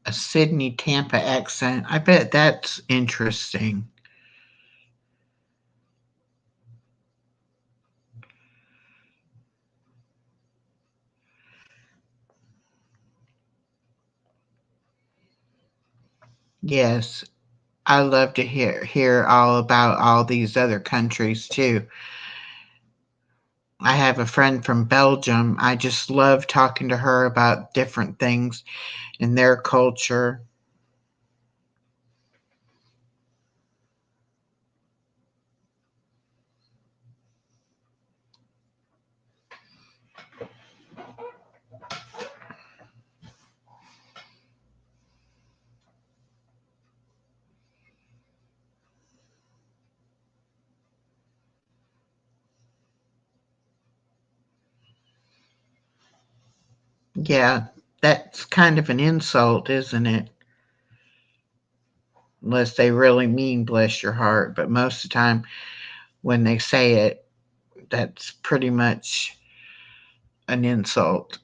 [SPEAKER 1] A Sydney Tampa accent. I bet that's interesting. Yes, I love to hear all about all these other countries too. I have a friend from Belgium. I just love talking to her about different things in their culture. Yeah, that's kind of an insult, isn't it? Unless they really mean bless your heart. But most of the time, when they say it, that's pretty much an insult.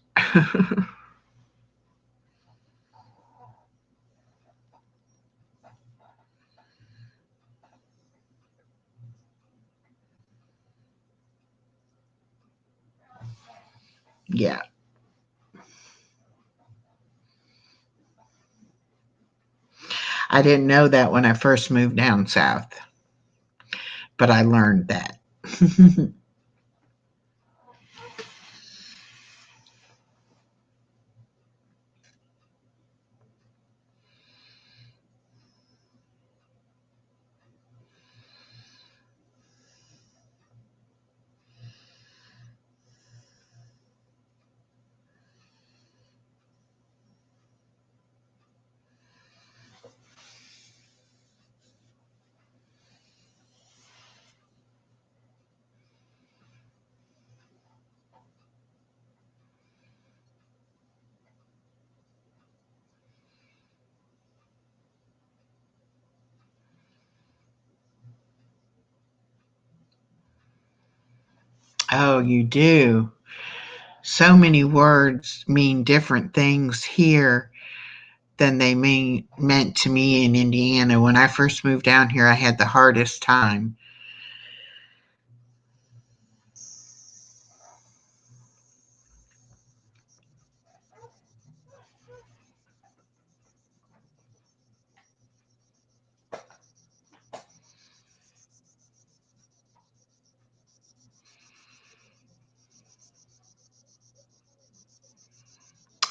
[SPEAKER 1] Yeah, I didn't know that when I first moved down south, but I learned that. Oh, you do. So many words mean different things here than they meant to me in Indiana. When I first moved down here, I had the hardest time.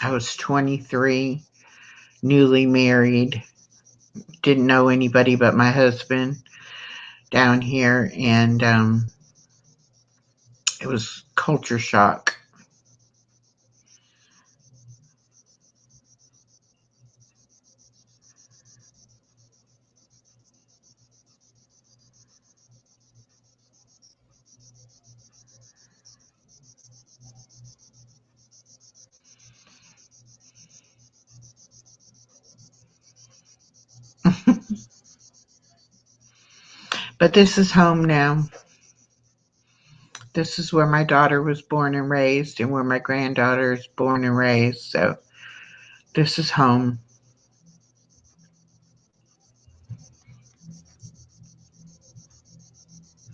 [SPEAKER 1] I was 23, newly married, didn't know anybody but my husband down here, and it was culture shock. But this is home now. This is where my daughter was born and raised, and where my granddaughter is born and raised. So this is home.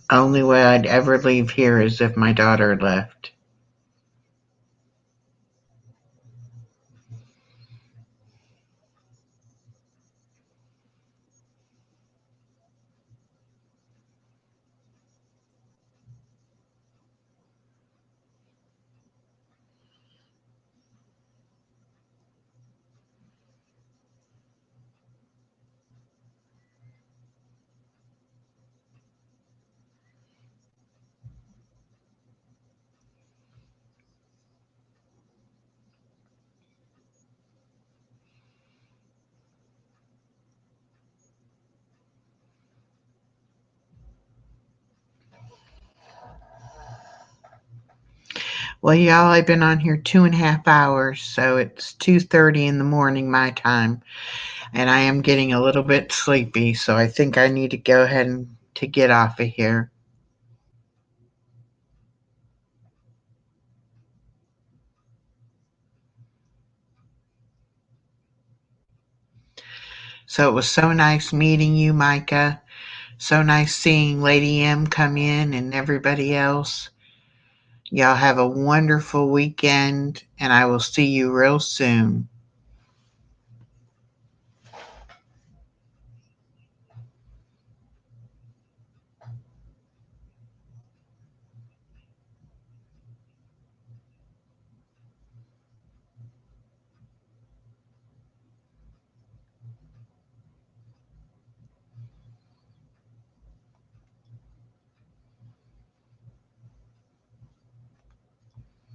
[SPEAKER 1] Only way I'd ever leave here is if my daughter left. Well, y'all, I've been on here 2.5 hours, so it's 2:30 in the morning my time, and I am getting a little bit sleepy, so I think I need to go ahead and to get off of here. So it was so nice meeting you, Micah. So nice seeing Lady M come in and everybody else. Y'all have a wonderful weekend, and I will see you real soon.